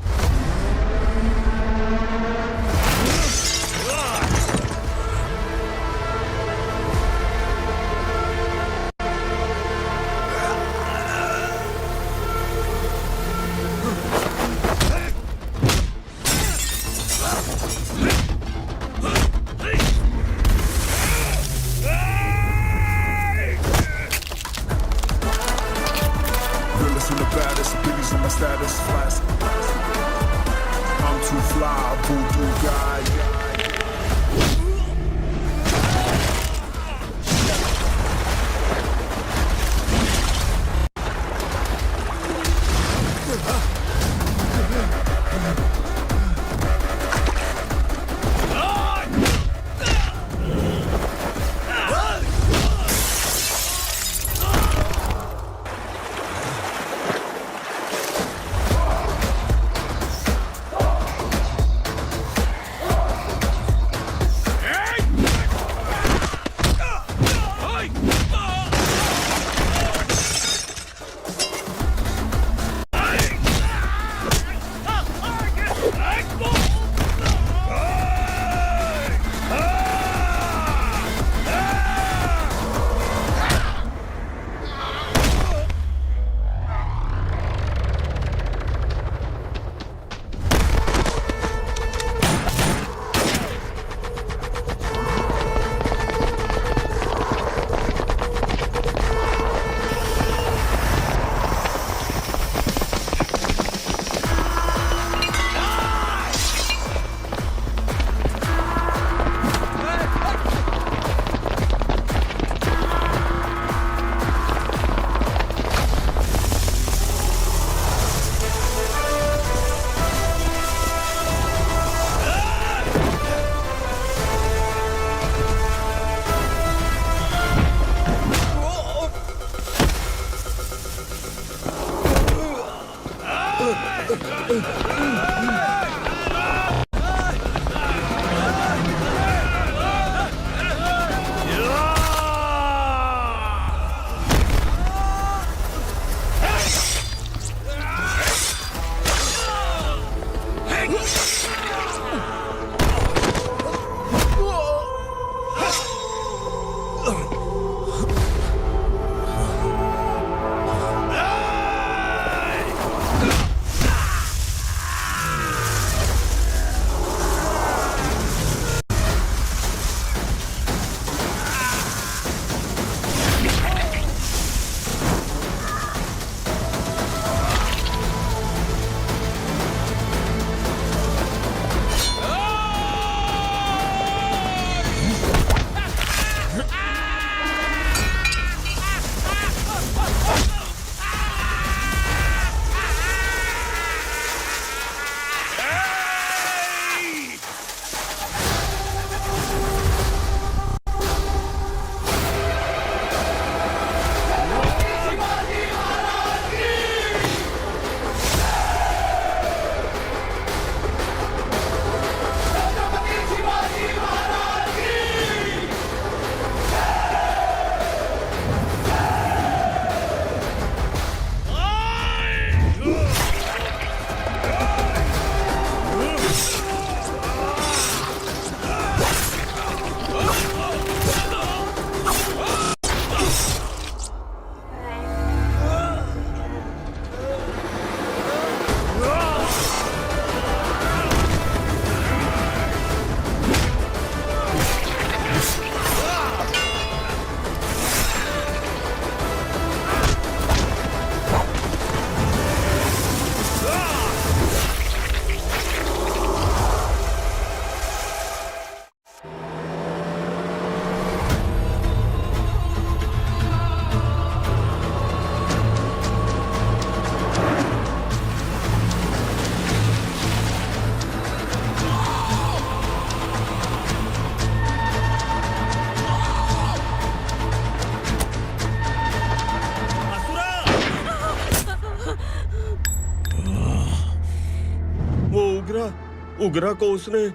उगरा को उसने।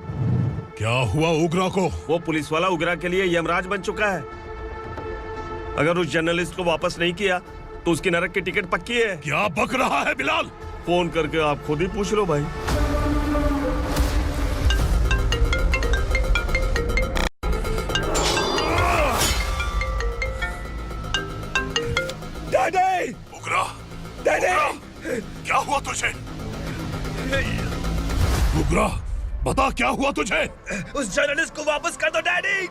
क्या हुआ उगरा को? वो पुलिस वाला उगरा के लिए यमराज बन चुका है। अगर उस जर्नलिस्ट को वापस नहीं किया तो उसकी नरक की टिकट पक्की है। क्या बक रहा है बिलाल? फोन करके आप खुद ही पूछ लो भाई। डैडी! उगरा! डैडी! क्या हुआ तुझे? उगरा, बता क्या हुआ तुझे? उस जर्नलिस्ट को वापस कर दो डैडी,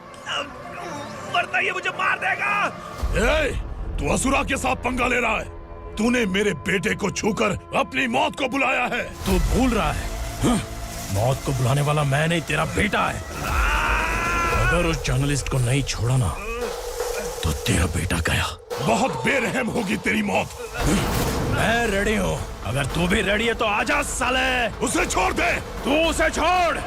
वरना ये मुझे मार देगा। ए, तू असुरा के साथ पंगा ले रहा है। तूने मेरे बेटे को छूकर अपनी मौत को बुलाया है। तू भूल रहा है, मौत को बुलाने वाला मैं नहीं, तेरा बेटा है। अगर उस जर्नलिस्ट को नहीं छोड़ा ना तो तेरा बेटा गया। बहुत बेरहम होगी तेरी मौत। मैं रेडी हूँ, अगर तू भी रेडी है तो आजा साले। उसे छोड़ दे। तू उसे छोड़।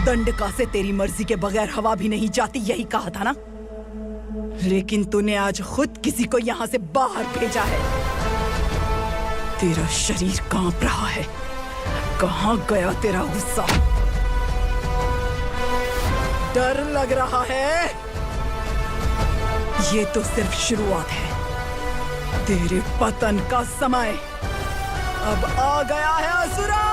दंडका से तेरी मर्जी के बगैर हवा भी नहीं जाती, यही कहा था ना? लेकिन तूने आज खुद किसी को यहाँ से बाहर भेजा है। तेरा शरीर कांप रहा है। कहाँ गया तेरा गुस्सा? डर लग रहा है? ये तो सिर्फ शुरुआत है। तेरे पतन का समय अब आ गया है असुरा।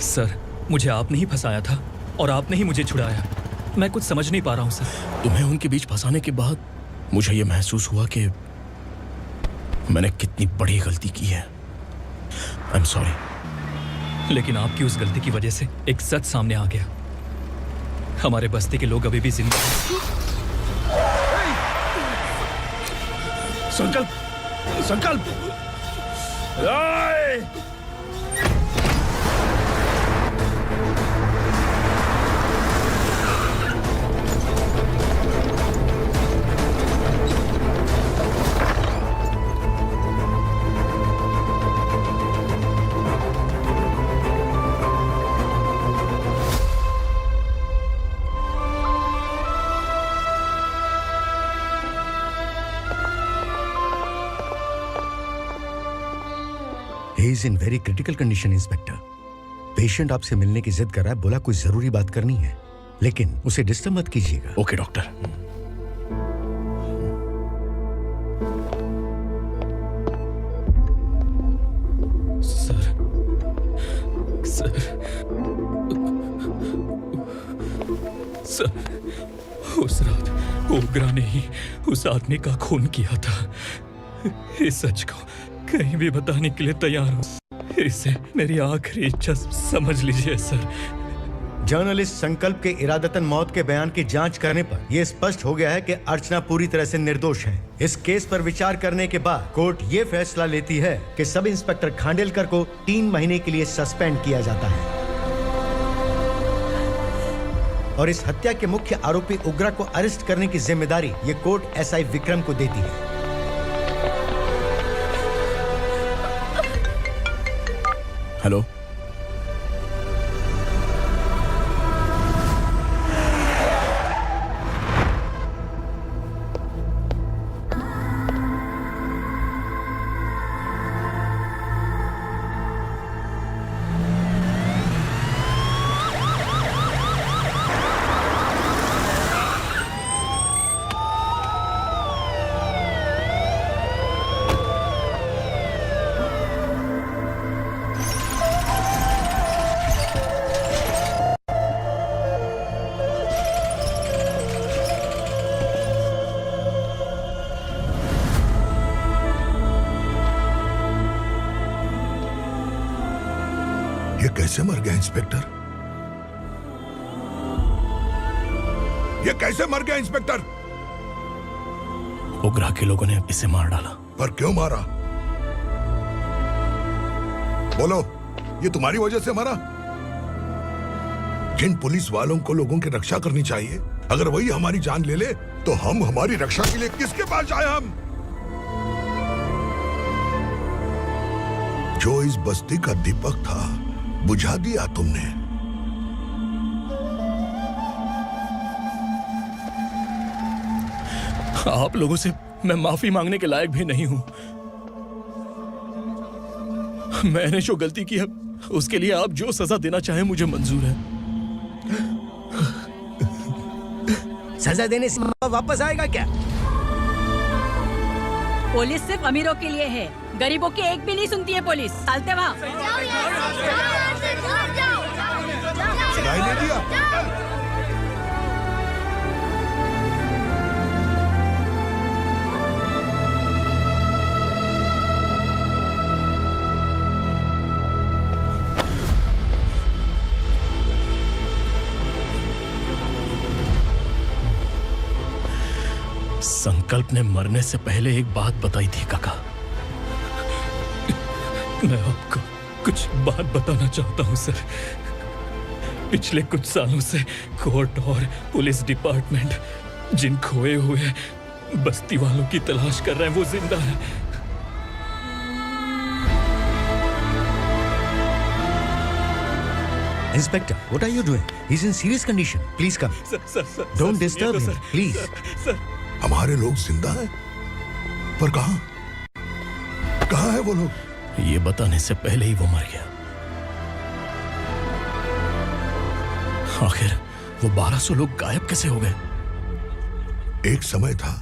सर, मुझे आपने ही फंसाया था और आपने ही मुझे छुड़ाया। मैं कुछ समझ नहीं पा रहा हूँ सर। तुम्हें उनके बीच फंसाने के बाद मुझे यह महसूस हुआ कि मैंने कितनी बड़ी गलती की है। I am sorry. लेकिन आपकी उस गलती की वजह से एक सच सामने आ गया। हमारे बस्ती के लोग अभी भी जिंदा हैं। संकल्प, संकल्प। He is in very critical condition, inspector. Patient आपसे मिलने की जिद कर रहा है, बोला कोई जरूरी बात करनी है, लेकिन उसे डिस्टर्ब मत कीजिएगा। Okay doctor. Sir, sir, sir, ओग्रा ने ही उस आदमी का खून किया था। इस सच को कहीं भी बताने के लिए तैयार हूँ। इसे मेरी आखिरी इच्छा समझ लीजिए सर। जर्नलिस्ट संकल्प के इरादतन मौत के बयान की जांच करने पर यह स्पष्ट हो गया है कि अर्चना पूरी तरह से निर्दोष है। इस केस पर विचार करने के बाद कोर्ट ये फैसला लेती है कि सब इंस्पेक्टर खांडेलकर को 3 महीने के लिए सस्पेंड किया जाता है और इस हत्या के मुख्य आरोपी उग्रा को अरेस्ट करने की जिम्मेदारी ये कोर्ट एसआई विक्रम को देती है। हेलो, ये कैसे मर गया इंस्पेक्टर? ये कैसे मर गया इंस्पेक्टर? ओग्रा के लोगों ने इसे मार डाला। पर क्यों मारा? बोलो, ये तुम्हारी वजह से मरा? जिन पुलिस वालों को लोगों की रक्षा करनी चाहिए, अगर वही हमारी जान ले ले तो हम हमारी रक्षा के लिए किसके पास जाए? हम जो इस बस्ती का दीपक था बुझा दिया तुमने। आप लोगों से मैं माफी मांगने के लायक भी नहीं हूं। मैंने जो गलती की है उसके लिए आप जो सजा देना चाहे मुझे मंजूर है। सजा देने से वापस आएगा क्या? पुलिस सिर्फ अमीरों के लिए है, गरीबों की एक भी नहीं सुनती है पुलिस। चलते वहाँ। सुनाई नहीं दिया? संकल्प ने मरने से पहले एक बात बताई थी काका। मैं आपको कुछ बात बताना चाहता हूं सर। पिछले कुछ सालों से कोर्ट और पुलिस डिपार्टमेंट जिन खोए हुए बस्ती वालों की तलाश कर रहे हैं वो जिंदा है। Inspector, what are you doing? He's in serious condition. Please come. Sir, Don't disturb him, please. Sir, हमारे लोग जिंदा हैं, पर कहां? कहां है वो लोग? ये बताने से पहले ही वो मर गया। आखिर वो 1200 लोग गायब कैसे हो गए? एक समय था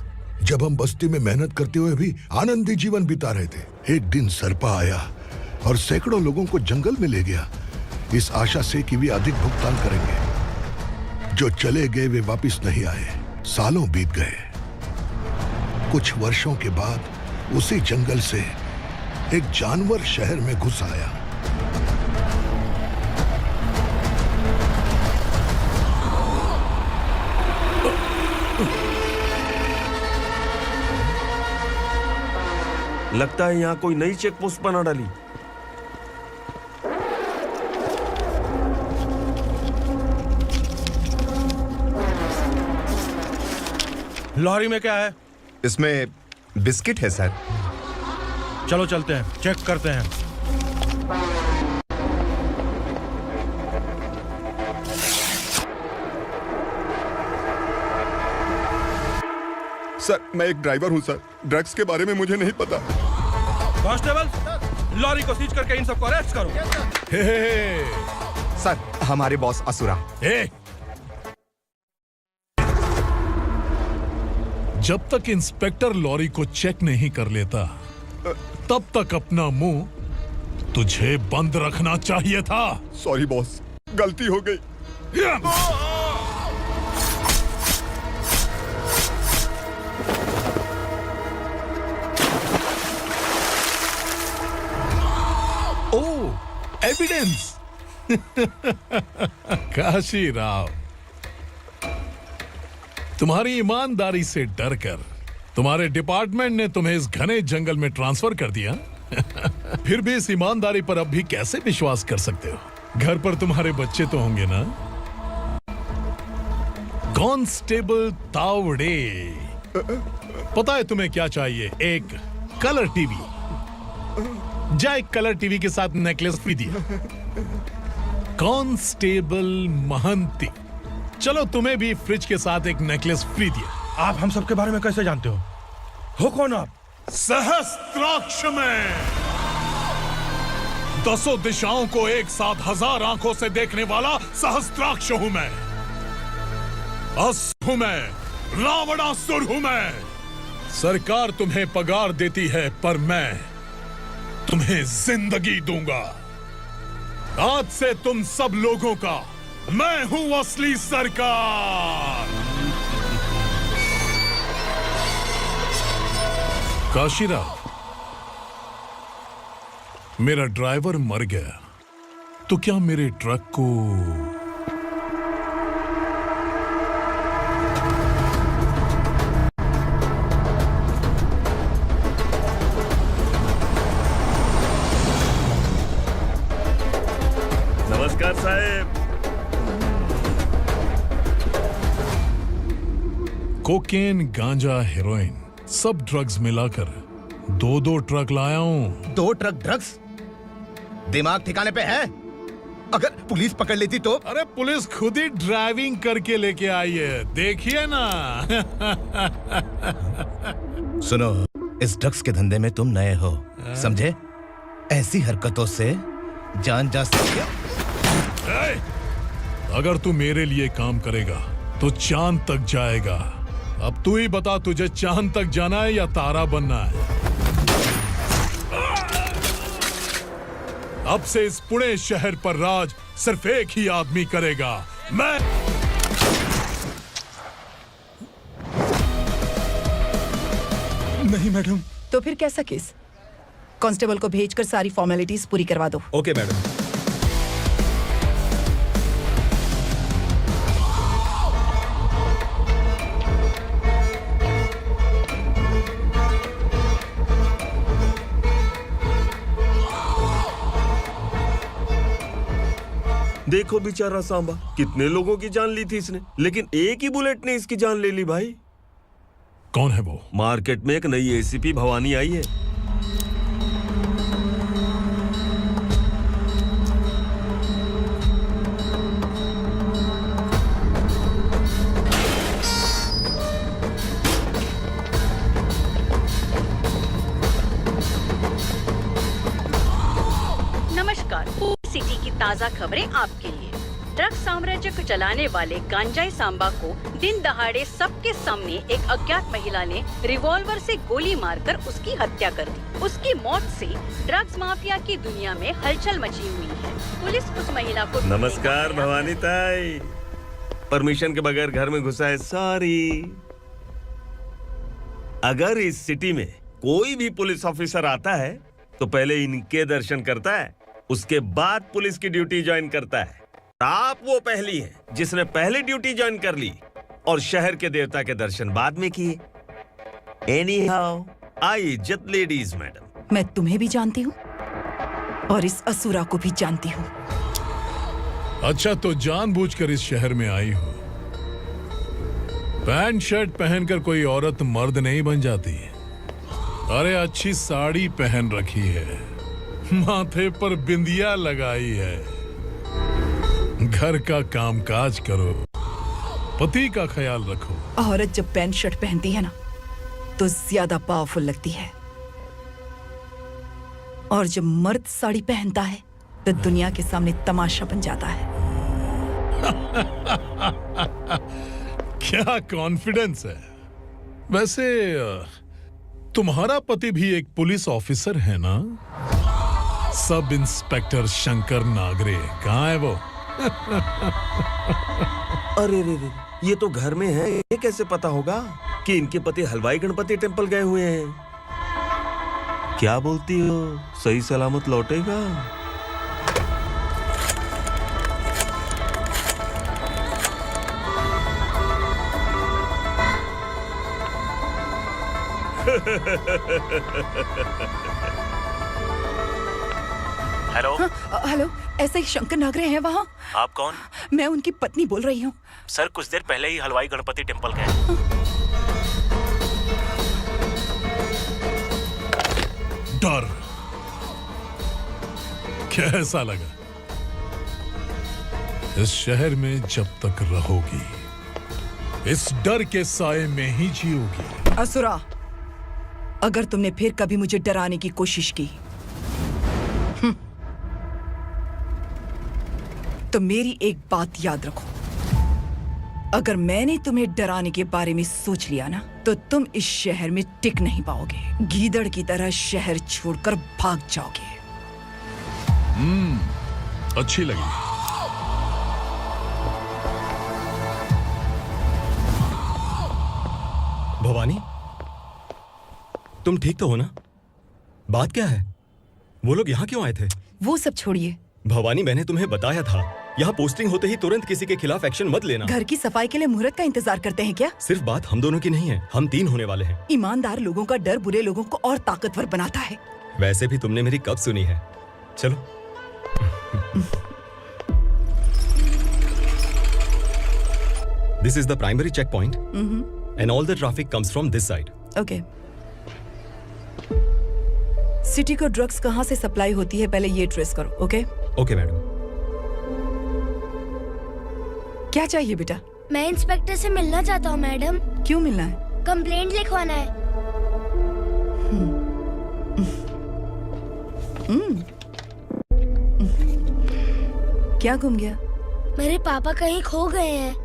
जब हम बस्ती में मेहनत करते हुए भी आनंदी जीवन बिता रहे थे। एक दिन सरपा आया और सैकड़ों लोगों को जंगल में ले गया, इस आशा से कि वे अधिक भुगतान करेंगे। जो चले गए वे वापस नहीं आए। सालों बीत गए। कुछ वर्षों के बाद उसी जंगल से एक जानवर शहर में घुस आया। लगता है यहाँ कोई नई चेक पोस्ट बना डाली। लॉरी में क्या है? इसमें बिस्किट है सर। चलो चलते हैं, चेक करते हैं। सर, मैं एक ड्राइवर हूं सर। ड्रग्स के बारे में मुझे नहीं पता। कांस्टेबल, लॉरी को सीज करके इन सबको अरेस्ट करो। सर, हमारे बॉस असुरा। जब तक इंस्पेक्टर लॉरी को चेक नहीं कर लेता तब तक अपना मुंह तुझे बंद रखना चाहिए था। सॉरी बॉस, गलती हो गई। एविडेंस। काशी राव, तुम्हारी ईमानदारी से डरकर तुम्हारे डिपार्टमेंट ने तुम्हें इस घने जंगल में ट्रांसफर कर दिया। फिर भी इस ईमानदारी पर अब भी कैसे विश्वास कर सकते हो? घर पर तुम्हारे बच्चे तो होंगे ना? कांस्टेबल तावड़े, पता है तुम्हें क्या चाहिए? एक कलर टीवी। जा एक कलर टीवी के साथ नेकलेस भी दिया। कांस्टेबल महंती, चलो तुम्हें भी फ्रिज के साथ एक नेकलेस फ्री दिया। आप हम सबके बारे में कैसे जानते हो कौन आप? सहस्त्राक्ष में 10 दिशाओं को एक साथ 1000 आंखों से देखने वाला सहस्त्राक्ष हूं मैं। असुर हूं मैं, रावणासुर हूं मैं। सरकार तुम्हें पगार देती है, पर मैं तुम्हें जिंदगी दूंगा। आज से तुम सब लोगों का मैं हूं असली सरकार। काशीराव, मेरा ड्राइवर मर गया तो क्या मेरे ट्रक को नमस्कार साहब। कोकेन, गांजा, हेरोइन, सब ड्रग्स मिलाकर 2 ट्रक लाया हूं। 2 ट्रक ड्रग्स? दिमाग ठिकाने पे है? अगर पुलिस पकड़ लेती तो? अरे पुलिस खुद ही ड्राइविंग करके लेके आई है, देखिए ना। सुनो, इस ड्रग्स के धंधे में तुम नए हो, समझे? ऐसी हरकतों से जान जा सकती है। अगर तू मेरे लिए काम करेगा तो चांद तक जाएगा। अब तू ही बता, तुझे चांद तक जाना है या तारा बनना है? अब से इस पुणे शहर पर राज सिर्फ एक ही आदमी करेगा, मैं। नहीं मैडम। तो फिर कैसा केस? कांस्टेबल को भेजकर सारी फॉर्मेलिटीज पूरी करवा दो। Okay madam. देखो बेचारा सांबा, कितने लोगों की जान ली थी इसने, लेकिन एक ही बुलेट ने इसकी जान ले ली भाई। कौन है वो? मार्केट में एक नई एसीपी भवानी आई है। नमस्कार, सिटी की ताज़ा खबरें आपके लिए। ड्रग साम्राज्य को चलाने वाले गांजाई सांबा को दिन दहाड़े सबके सामने एक अज्ञात महिला ने रिवॉल्वर से गोली मारकर उसकी हत्या कर दी। उसकी मौत से ड्रग्स माफिया की दुनिया में हलचल मची हुई है। पुलिस उस महिला को नमस्कार भवानी ताई, परमिशन के बगैर घर में घुसा है, सॉरी। अगर इस सिटी में कोई भी पुलिस ऑफिसर आता है तो पहले इनके दर्शन करता है, उसके बाद पुलिस की ड्यूटी ज्वाइन करता है। आप वो पहली हैं जिसने पहले ड्यूटी ज्वाइन कर ली और शहर के देवता के दर्शन बाद में किए। एनीहाउ, आई इज्जत लेडीज मैडम। मैं तुम्हें भी जानती हूँ और इस असुरा को भी जानती हूँ। अच्छा, तो जानबूझकर इस शहर में आई हो। पैंट शर्ट पहनकर कोई औरत मर्द नहीं बन जाती। अरे अच्छी साड़ी पहन रखी है, माथे पर बिंदिया लगाई है, घर का कामकाज करो, पति का ख्याल रखो। औरत जब पैंट शर्ट पहनती है ना तो ज्यादा पावरफुल लगती है, और जब मर्द साड़ी पहनता है तो दुनिया के सामने तमाशा बन जाता है। क्या कॉन्फिडेंस है। वैसे तुम्हारा पति भी एक पुलिस ऑफिसर है ना? सब इंस्पेक्टर शंकर नागरे, कहाँ है वो? अरे रे रे, ये तो घर में है, ये कैसे पता होगा कि इनके पति हलवाई गणपति टेम्पल गए हुए हैं? क्या बोलती हो, सही सलामत लौटेगा? हेलो। हेलो, ऐसे ही शंकर नागरे हैं वहाँ? आप कौन? मैं उनकी पत्नी बोल रही हूँ। सर कुछ देर पहले ही हलवाई गणपति टेम्पल गए। डर कैसा लगा? इस शहर में जब तक रहोगी इस डर के साए में ही जियोगी। असुरा, अगर तुमने फिर कभी मुझे डराने की कोशिश की तो मेरी एक बात याद रखो, अगर मैंने तुम्हें डराने के बारे में सोच लिया ना तो तुम इस शहर में टिक नहीं पाओगे। गीदड़ की तरह शहर छोड़कर भाग जाओगे। अच्छी लगी। भवानी, तुम ठीक तो हो ना? बात क्या है? वो लोग यहाँ क्यों आए थे? वो सब छोड़िए। भवानी, मैंने तुम्हें बताया था यहाँ पोस्टिंग होते ही तुरंत किसी के खिलाफ एक्शन मत लेना। घर की सफाई के लिए मुहूर्त का इंतजार करते हैं क्या? सिर्फ बात हम दोनों की नहीं है, हम 3 होने वाले हैं। ईमानदार लोगों का डर बुरे लोगों को और ताकतवर बनाता है। वैसे भी तुमने मेरी कब सुनी है? चलो। This is the primary checkpoint, and all the traffic comes from this side. Okay. City को ड्रग्स कहाँ से सप्लाई होती है पहले ये ट्रेस करो, ओके? Okay madam. क्या चाहिए बेटा? मैं इंस्पेक्टर से मिलना चाहता हूँ मैडम। क्यों मिलना है? कंप्लेंट लिखवाना है। क्या गुम गया? मेरे पापा कहीं खो गए हैं।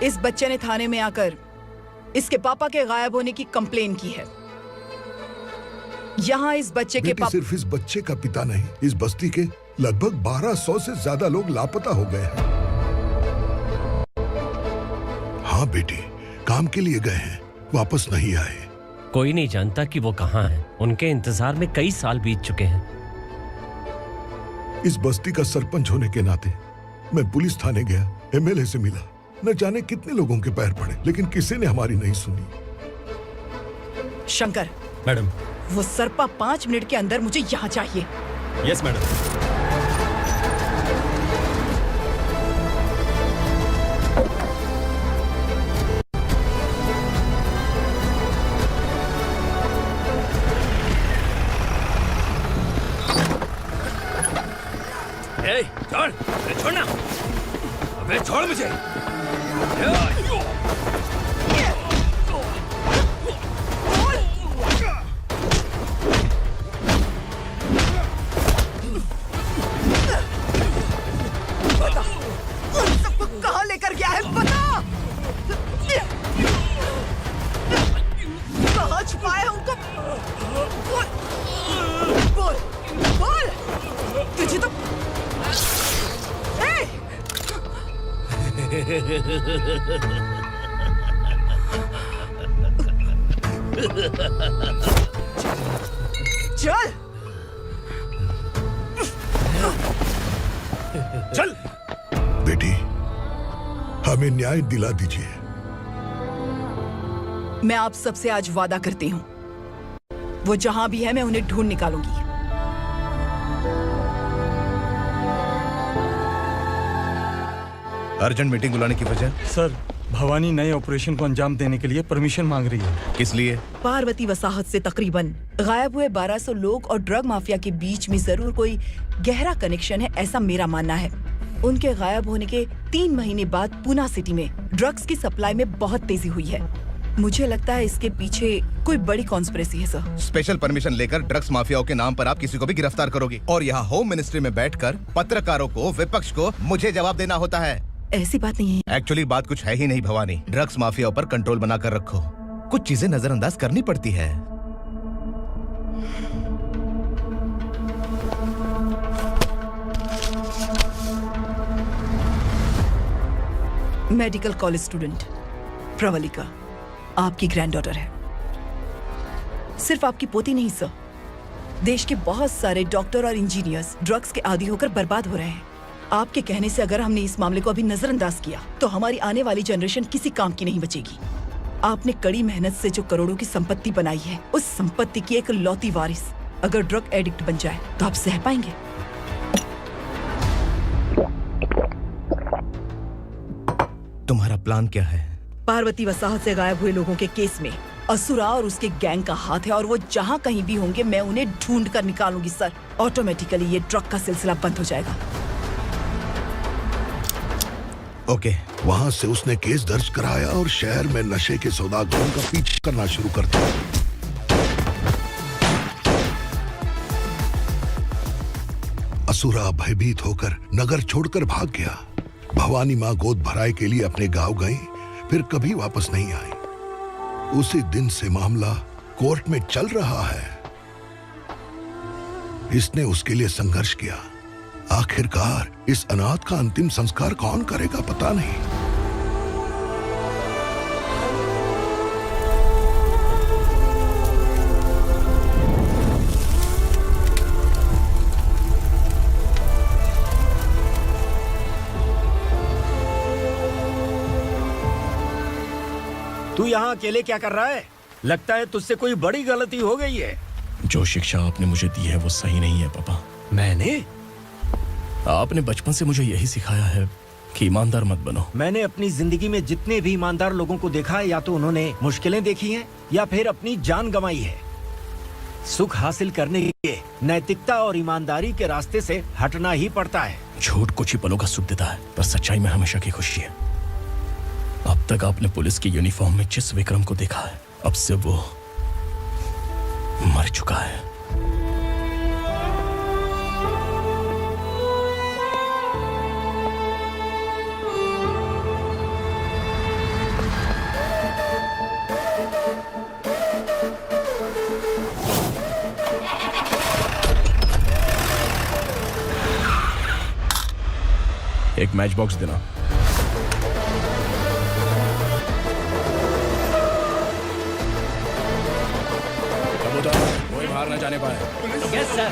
इस बच्चे ने थाने में आकर इसके पापा के गायब होने की कंप्लेन की है। यहाँ इस बच्चे के पापा सिर्फ इस बच्चे का पिता नहीं, इस बस्ती के लगभग 1200 से ज्यादा लोग लापता हो गए हैं। हाँ बेटी, काम के लिए गए हैं, वापस नहीं आए। कोई नहीं जानता कि वो कहाँ हैं। उनके इंतजार में कई साल बीत चुके हैं। इस बस्ती का सरपंच होने के नाते मैं पुलिस थाने गया, एमएलए से मिला, न जाने कितने लोगों के पैर पड़े, लेकिन किसी ने हमारी नहीं सुनी। शंकर। मैडम। वो सरपा 5 मिनट के अंदर मुझे यहाँ चाहिए। Yes madam. छोड़, छोड़ना, अबे छोड़ मुझे। सबको कहाँ लेकर गया है पता? कहाँ छुपाया है उनको? बोल, बोल, तुझे तो चल चल बेटी, हमें न्याय दिला दीजिए। मैं आप सबसे आज वादा करती हूँ, वो जहां भी है मैं उन्हें ढूंढ निकालूंगी। अर्जेंट मीटिंग बुलाने की वजह? सर, भवानी नए ऑपरेशन को अंजाम देने के लिए परमिशन मांग रही है। किस लिए? पार्वती वसाहत से तकरीबन गायब हुए 1200 लोग और ड्रग माफिया के बीच में जरूर कोई गहरा कनेक्शन है, ऐसा मेरा मानना है। उनके गायब होने के 3 महीने बाद पूना सिटी में ड्रग्स की सप्लाई में बहुत तेजी हुई है। मुझे लगता है इसके पीछे कोई बड़ी कॉन्स्पिरेसी है सर। स्पेशल परमिशन लेकर ड्रग्स माफियाओं के नाम पर आप किसी को भी गिरफ्तार करोगे और यहाँ होम मिनिस्ट्री में बैठकर पत्रकारों को, विपक्ष को मुझे जवाब देना होता है। ऐसी बात नहीं है। एक्चुअली बात कुछ है ही नहीं भवानी। ड्रग्स माफियाओं पर कंट्रोल बनाकर रखो। कुछ चीजें नजरअंदाज करनी पड़ती है। मेडिकल कॉलेज स्टूडेंट प्रवलिका आपकी ग्रैंडडॉटर है। सिर्फ आपकी पोती नहीं सर, देश के बहुत सारे डॉक्टर और इंजीनियर्स ड्रग्स के आदी होकर बर्बाद हो रहे हैं। आपके कहने से अगर हमने इस मामले को अभी नजरअंदाज किया तो हमारी आने वाली जनरेशन किसी काम की नहीं बचेगी। आपने कड़ी मेहनत से जो करोड़ों की संपत्ति बनाई है, उस संपत्ति की एक लौती वारिस अगर ड्रग एडिक्ट बन जाए तो आप सह पाएंगे? तुम्हारा प्लान क्या है? पार्वती वसाहत से गायब हुए लोगों के केस में असुरा और उसके गैंग का हाथ है और वो जहाँ कहीं भी होंगे मैं उन्हें ढूंढ कर निकालूंगी सर। ऑटोमेटिकली ये ड्रग का सिलसिला बंद हो जाएगा। ओके। वहाँ से उसने केस दर्ज कराया और शहर में नशे के सौदागरों का पीछा करना शुरू कर दिया। असुरा भयभीत होकर नगर छोड़कर भाग गया। भवानी माँ गोद भराई के लिए अपने गांव गई, फिर कभी वापस नहीं आई। उसी दिन से मामला कोर्ट में चल रहा है। इसने उसके लिए संघर्ष किया। आखिरकार इस अनाथ का अंतिम संस्कार कौन करेगा पता नहीं। तू यहाँ अकेले क्या कर रहा है? लगता है तुझसे कोई बड़ी गलती हो गई है। जो शिक्षा आपने मुझे दी है वो सही नहीं है पापा। मैंने? आपने बचपन से मुझे यही सिखाया है कि ईमानदार मत बनो। मैंने अपनी जिंदगी में जितने भी ईमानदार लोगों को देखा है, या तो उन्होंने मुश्किलें देखी हैं या फिर अपनी जान गंवाई है। सुख हासिल करने के लिए नैतिकता और ईमानदारी के रास्ते से हटना ही पड़ता है। झूठ कुछ ही पलों का सुख देता है, पर सच्चाई में हमेशा की खुशी है। अब तक आपने पुलिस की यूनिफॉर्म में जिस विक्रम को देखा है, अब से वो मर चुका है। एक मैच बॉक्स देना। कोई बाहर न जाने पाए। Yes sir.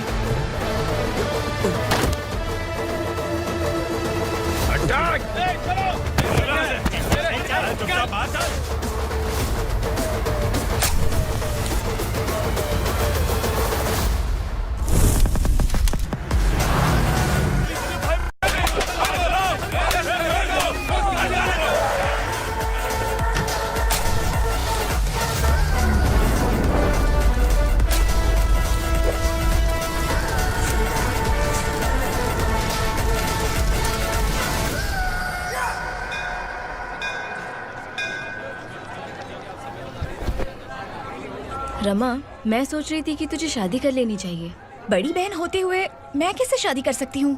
रमा, मैं सोच रही थी कि तुझे शादी कर लेनी चाहिए। बड़ी बहन होते हुए मैं कैसे शादी कर सकती हूँ?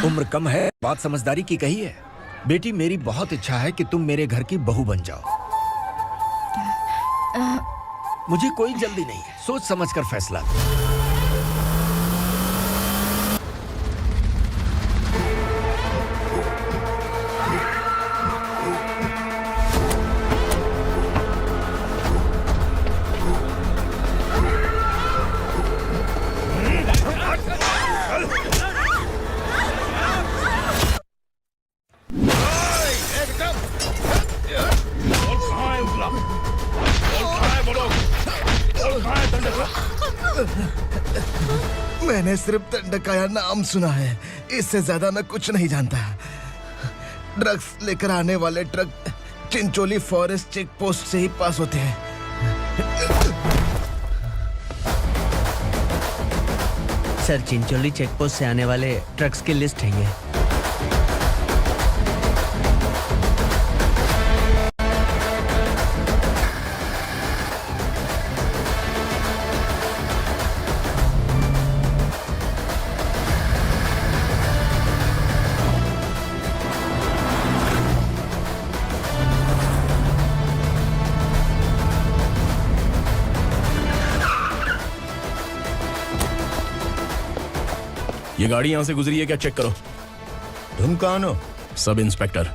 उम्र कम है, बात समझदारी की कही है। बेटी, मेरी बहुत इच्छा है कि तुम मेरे घर की बहू बन जाओ। मुझे कोई जल्दी नहीं है, सोच समझ कर फैसला। मैंने सिर्फ दंडकाया नाम सुना है, इससे ज्यादा मैं कुछ नहीं जानता। ड्रग्स लेकर आने वाले truck Chincholi forest check post से ही पास होते हैं। सर, चिंचोली चेक पोस्ट से आने वाले ट्रक्स की लिस्ट है ये। ये गाड़ी यहां से गुजरी है क्या, चेक करो। तुम कौन हो? Sub inspector.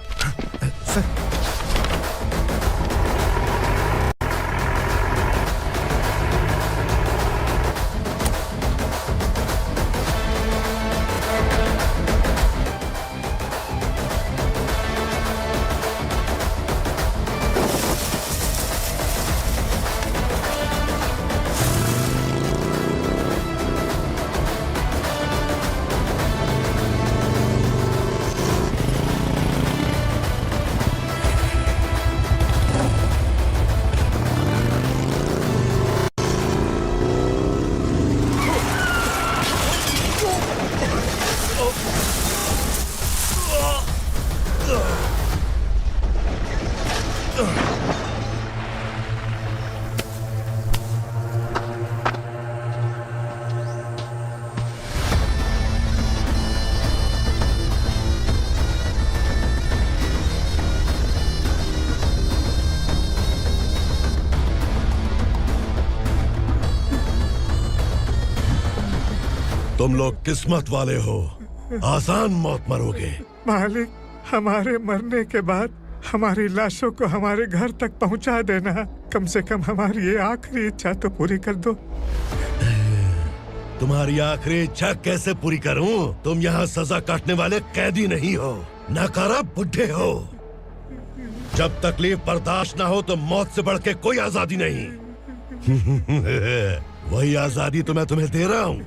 तुम लोग किस्मत वाले हो, आसान मौत मरोगे। मालिक, हमारे मरने के बाद हमारी लाशों को हमारे घर तक पहुंचा देना। कम से कम हमारी ये आखिरी इच्छा तो पूरी कर दो। तुम्हारी आखिरी इच्छा कैसे पूरी करूं? तुम यहाँ सजा काटने वाले कैदी नहीं हो, नकारा बुड्ढे हो। जब तकलीफ बर्दाश्त ना हो तो मौत से बढ़ के कोई आजादी नहीं। वही आजादी तो मैं तुम्हें दे रहा हूँ।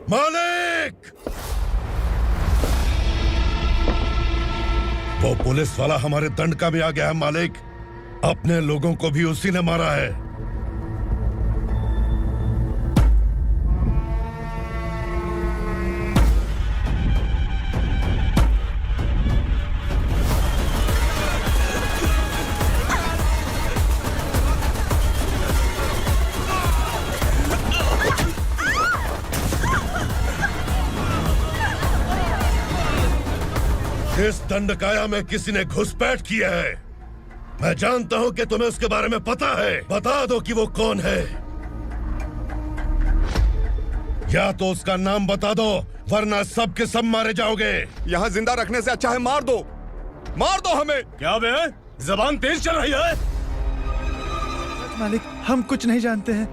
मालिक! वो पुलिस वाला हमारे दंड का भी आ गया है मालिक। अपने लोगों को भी उसी ने मारा है। इस दंडकाया में किसी ने घुसपैठ किया है। मैं जानता हूं कि तुम्हें उसके बारे में पता है। बता दो कि वो कौन है, या तो उसका नाम बता दो, वरना सब के सब मारे जाओगे। यहाँ जिंदा रखने से अच्छा है मार दो हमें। क्या बे, जबान तेज चल रही है? मालिक, हम कुछ नहीं जानते हैं।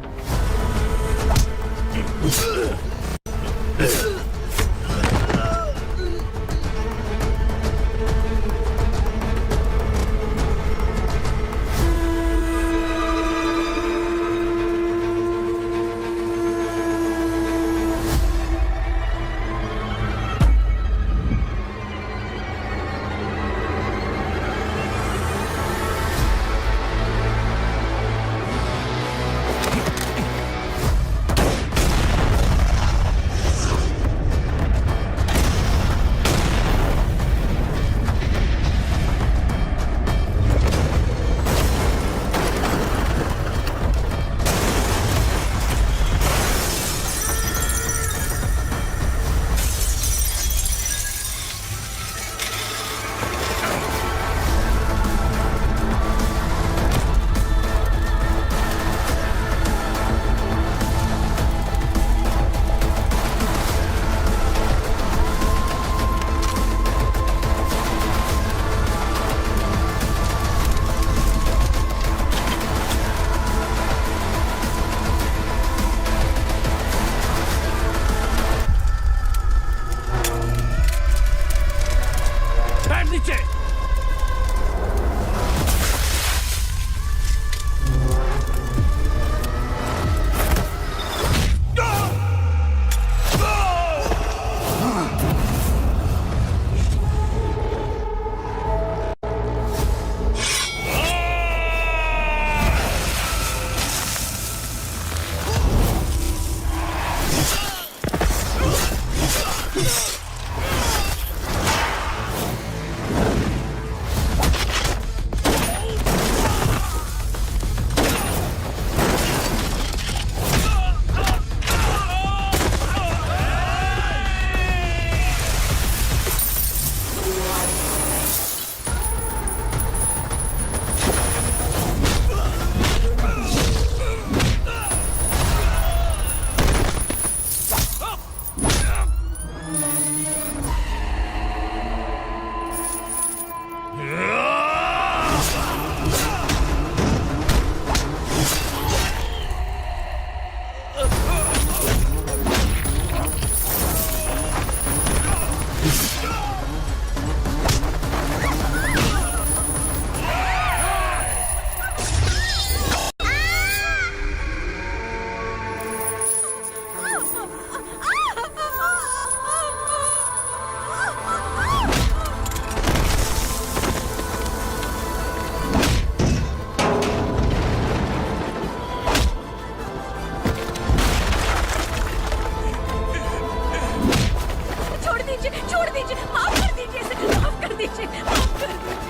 दीजिए, माफ कर दीजिए इसे, माफ कर दीजिए, माफ कर दीजिए।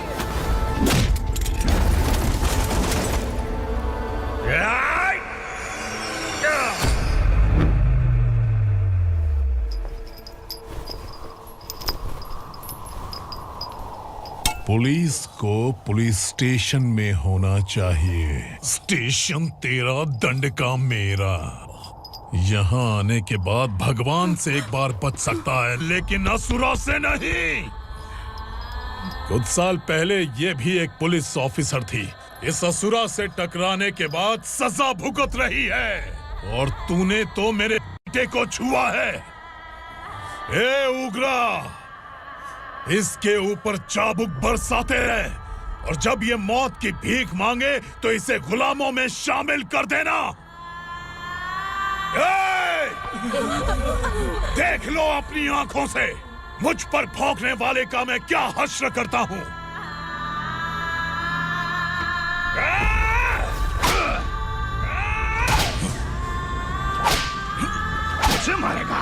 पुलिस को पुलिस स्टेशन में होना चाहिए। स्टेशन तेरा, दंड का मेरा। यहाँ आने के बाद भगवान से एक बार बच सकता है, लेकिन असुरा से नहीं। कुछ साल पहले ये भी एक पुलिस ऑफिसर थी। इस असुरा से टकराने के बाद सजा भुगत रही है, और तूने तो मेरे बेटे को छुआ है। ए उग्रा, इसके ऊपर चाबुक बरसाते हैं, और जब ये मौत की भीख मांगे तो इसे गुलामों में शामिल कर देना। देख लो अपनी आंखों से मुझ पर भौंकने वाले का मैं क्या हश्र करता हूं। मुझे मारेगा।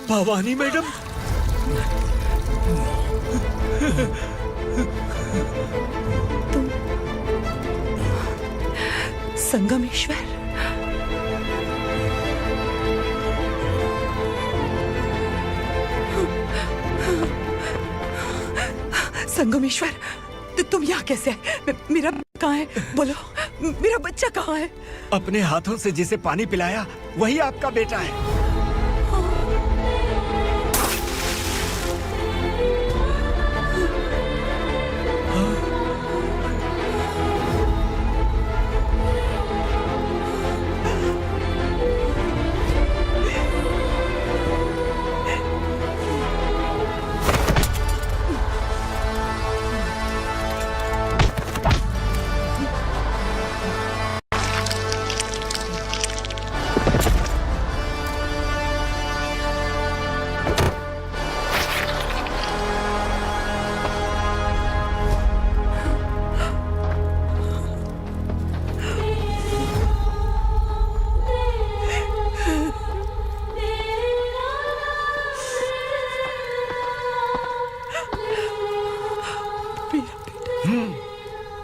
भवानी मैडम, संगमेश्वर, संगमेश्वर, तुम यहाँ कैसे आए? मेरा कहाँ है? बोलो, मेरा बच्चा कहाँ है? अपने हाथों से जिसे पानी पिलाया वही आपका बेटा है।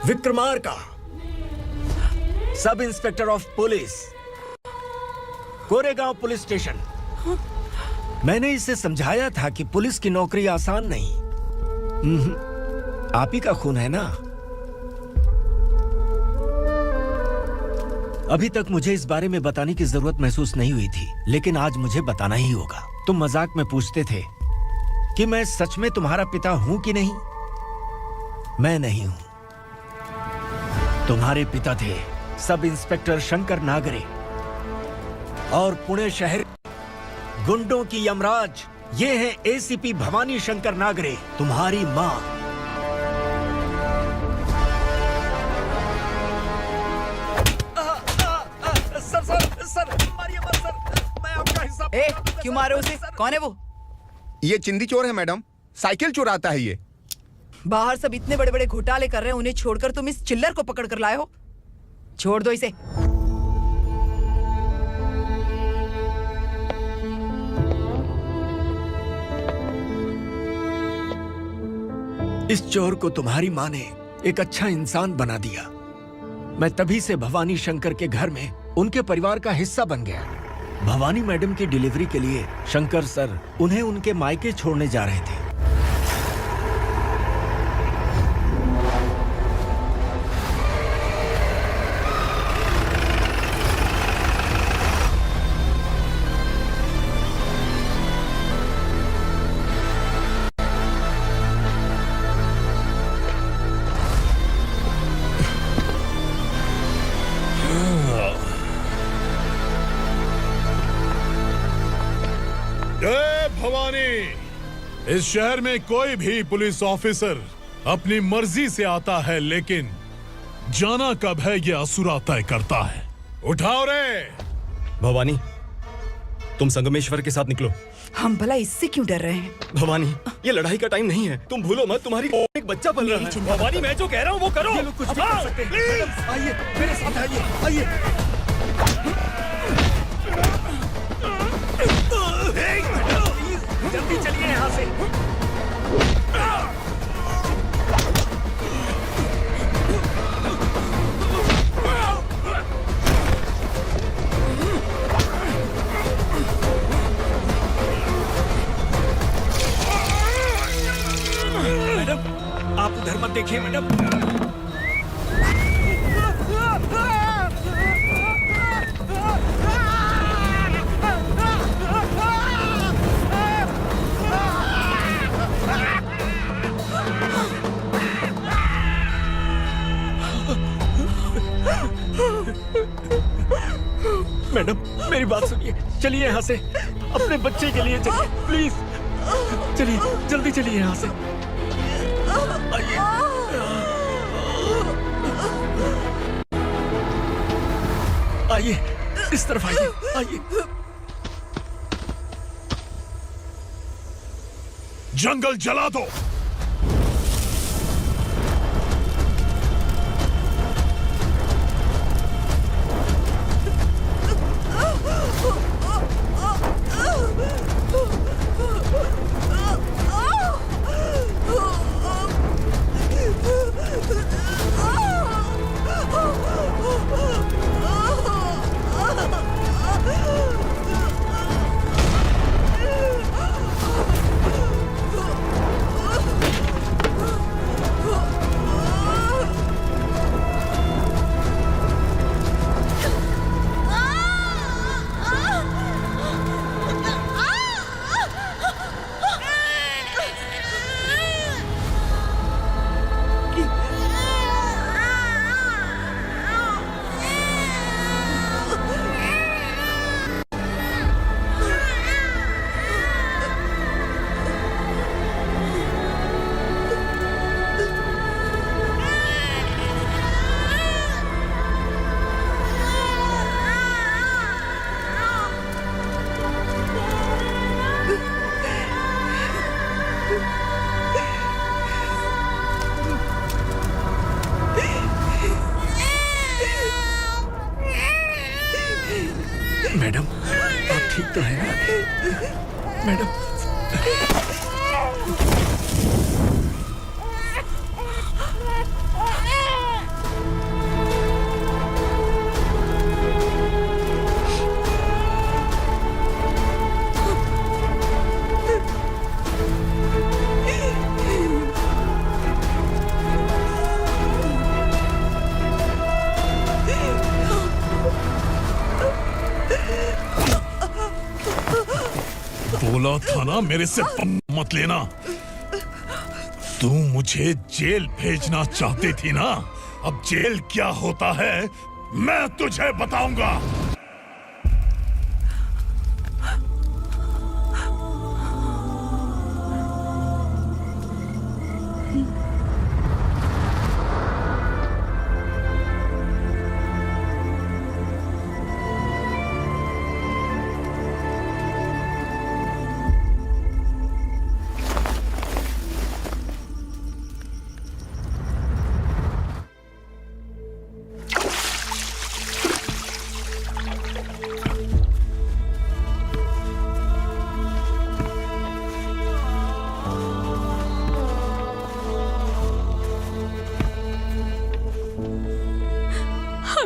Vikramarka, sub inspector of police, Koregaon police station. मैंने इसे समझाया था कि पुलिस की नौकरी आसान नहीं। आप ही का खून है ना। अभी तक मुझे इस बारे में बताने की जरूरत महसूस नहीं हुई थी, लेकिन आज मुझे बताना ही होगा। तुम मजाक में पूछते थे कि मैं सच में तुम्हारा पिता हूं कि नहीं। मैं नहीं हूं। तुम्हारे पिता थे सब इंस्पेक्टर शंकर नागरे, और पुणे शहर गुंडों की यमराज ये है एसीपी भवानी शंकर नागरे, तुम्हारी मां। क्यों मारे उसे? कौन है वो? ये चिंदी चोर है मैडम, साइकिल चुराता है ये। बाहर सब इतने बड़े बड़े घोटाले कर रहे हैं, उन्हें छोड़कर तुम इस चिल्लर को पकड़ कर लाए हो। छोड़ दो इसे। इस चोर को तुम्हारी माँ ने एक अच्छा इंसान बना दिया। मैं तभी से भवानी शंकर के घर में उनके परिवार का हिस्सा बन गया। भवानी मैडम की डिलीवरी के लिए शंकर सर उन्हें उनके मायके छोड़ने जा रहे थे। जय भवानी। इस शहर में कोई भी पुलिस ऑफिसर अपनी मर्जी से आता है, लेकिन जाना कब है ये असुरा तय करता है। उठाओ रे। भवानी, तुम संगमेश्वर के साथ निकलो। हम भला इससे क्यों डर रहे हैं? भवानी, ये लड़ाई का टाइम नहीं है। तुम भूलो मत, तुम्हारी एक बच्चा पल रहा है। भवानी, मैं जो कह रहा हूँ वो करो। ये लोग कुछ भी कर सकते हैं। मैडम, आइए मेरे साथ आइए, आइए। जल्दी चलिए यहाँ से। मैडम, आप उधर मत देखिए मैडम। मैडम, मेरी बात सुनिए, चलिए यहाँ से। अपने बच्चे के लिए चलिए, प्लीज। चलिए, जल्दी चलिए यहाँ से। आइए, इस तरफ आइए, आइए। जंगल जला दो। मैडम, आप ठीक तो हैं ना? मैडम, बोला था ना मेरे से मत लेना। तू मुझे जेल भेजना चाहती थी ना, अब जेल क्या होता है मैं तुझे बताऊंगा।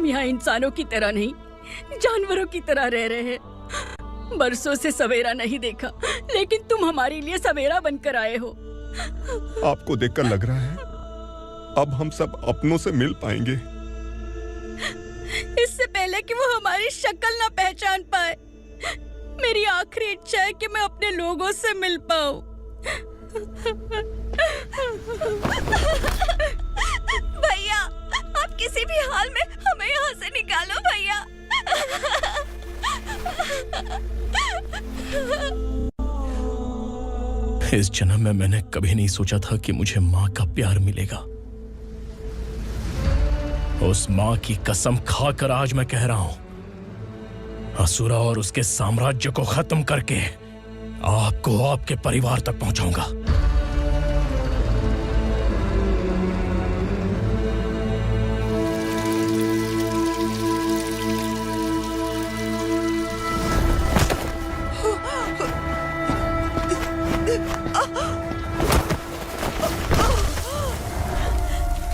हम यहाँ इंसानों की तरह नहीं, जानवरों की तरह रह रहे हैं। बरसों से सवेरा नहीं देखा, लेकिन तुम हमारे लिए सवेरा बनकर आए हो। आपको देखकर लग रहा है अब हम सब अपनों से मिल पाएंगे। इससे पहले कि वो हमारी शक्ल ना पहचान पाए, मेरी आखिरी इच्छा है कि मैं अपने लोगों से मिल पाऊं। भैया, आप किसी भी हाल में हमें यहाँ से निकालो भैया। इस जन्म में मैंने कभी नहीं सोचा था कि मुझे माँ का प्यार मिलेगा। उस माँ की कसम खाकर आज मैं कह रहा हूं, असुरा और उसके साम्राज्य को खत्म करके आपको आपके परिवार तक पहुंचाऊंगा।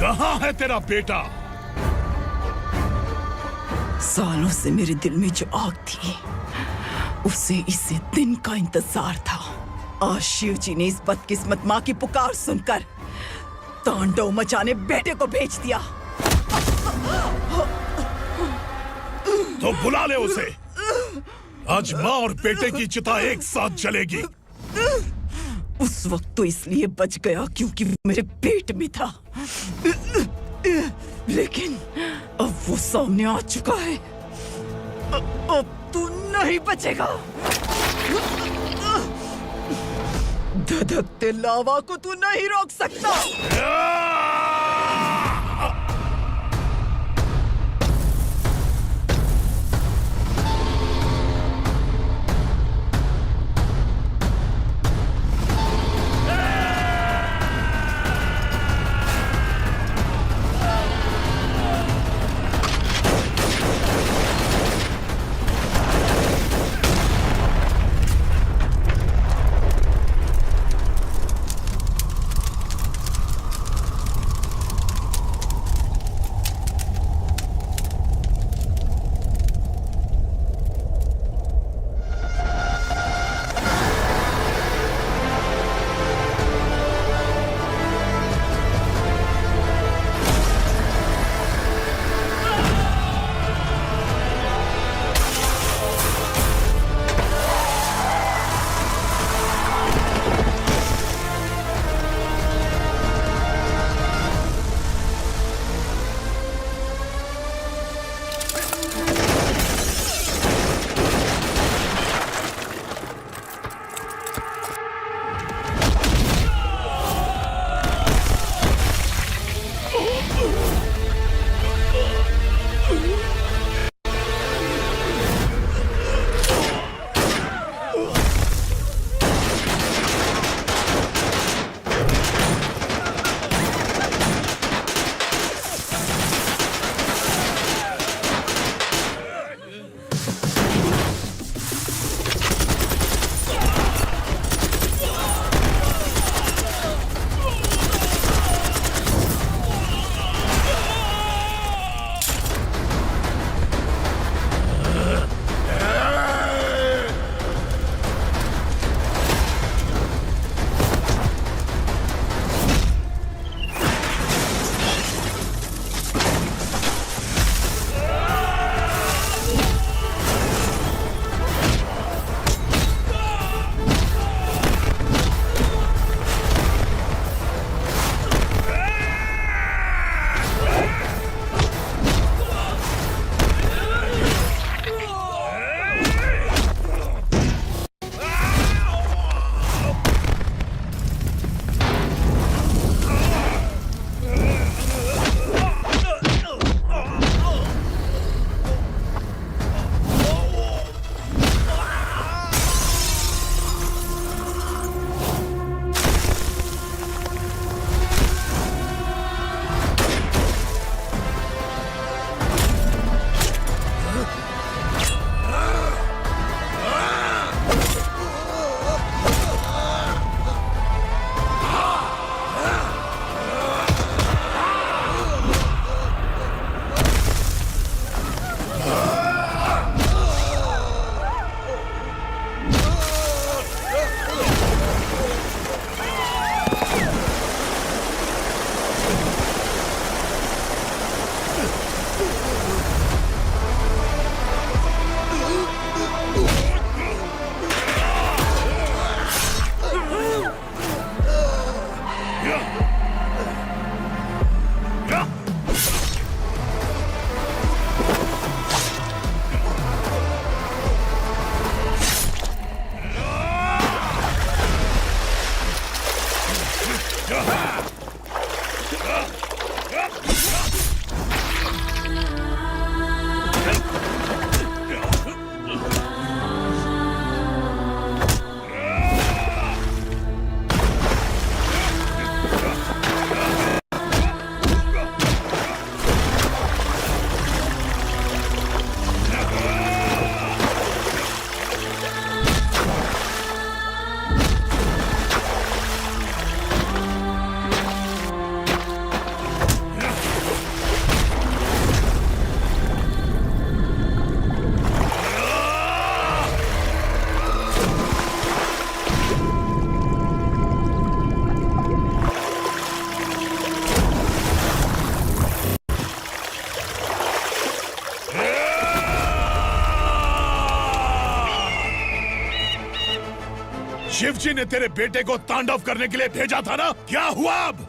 कहाँ है तेरा बेटा? सालों से मेरे दिल में जो आग थी, उसे इसी दिन का इंतजार था। आज शिव जी ने इस बदकिस्मत माँ की पुकार सुनकर तांडव मचाने बेटे को भेज दिया। तो बुला ले उसे। आज माँ और बेटे की चिता एक साथ जलेगी। उस वक्त तो इसलिए बच गया क्योंकि वो मेरे पेट में था, लेकिन अब वो सामने आ चुका है। अब तू नहीं बचेगा। धधकते लावा को तू नहीं रोक सकता। शिवजी ने तेरे बेटे को तांडव करने के लिए भेजा था ना, क्या हुआ अब?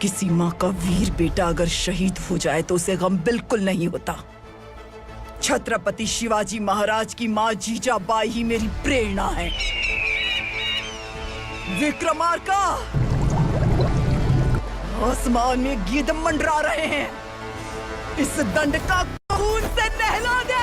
किसी माँ का वीर बेटा अगर शहीद हो जाए तो उसे गम बिल्कुल नहीं होता। छत्रपति शिवाजी महाराज की माँ जीजाबाई ही मेरी प्रेरणा है। विक्रमार्का, आसमान में गिद्ध मंडरा रहे हैं, इस दंड का खून से नहला दे।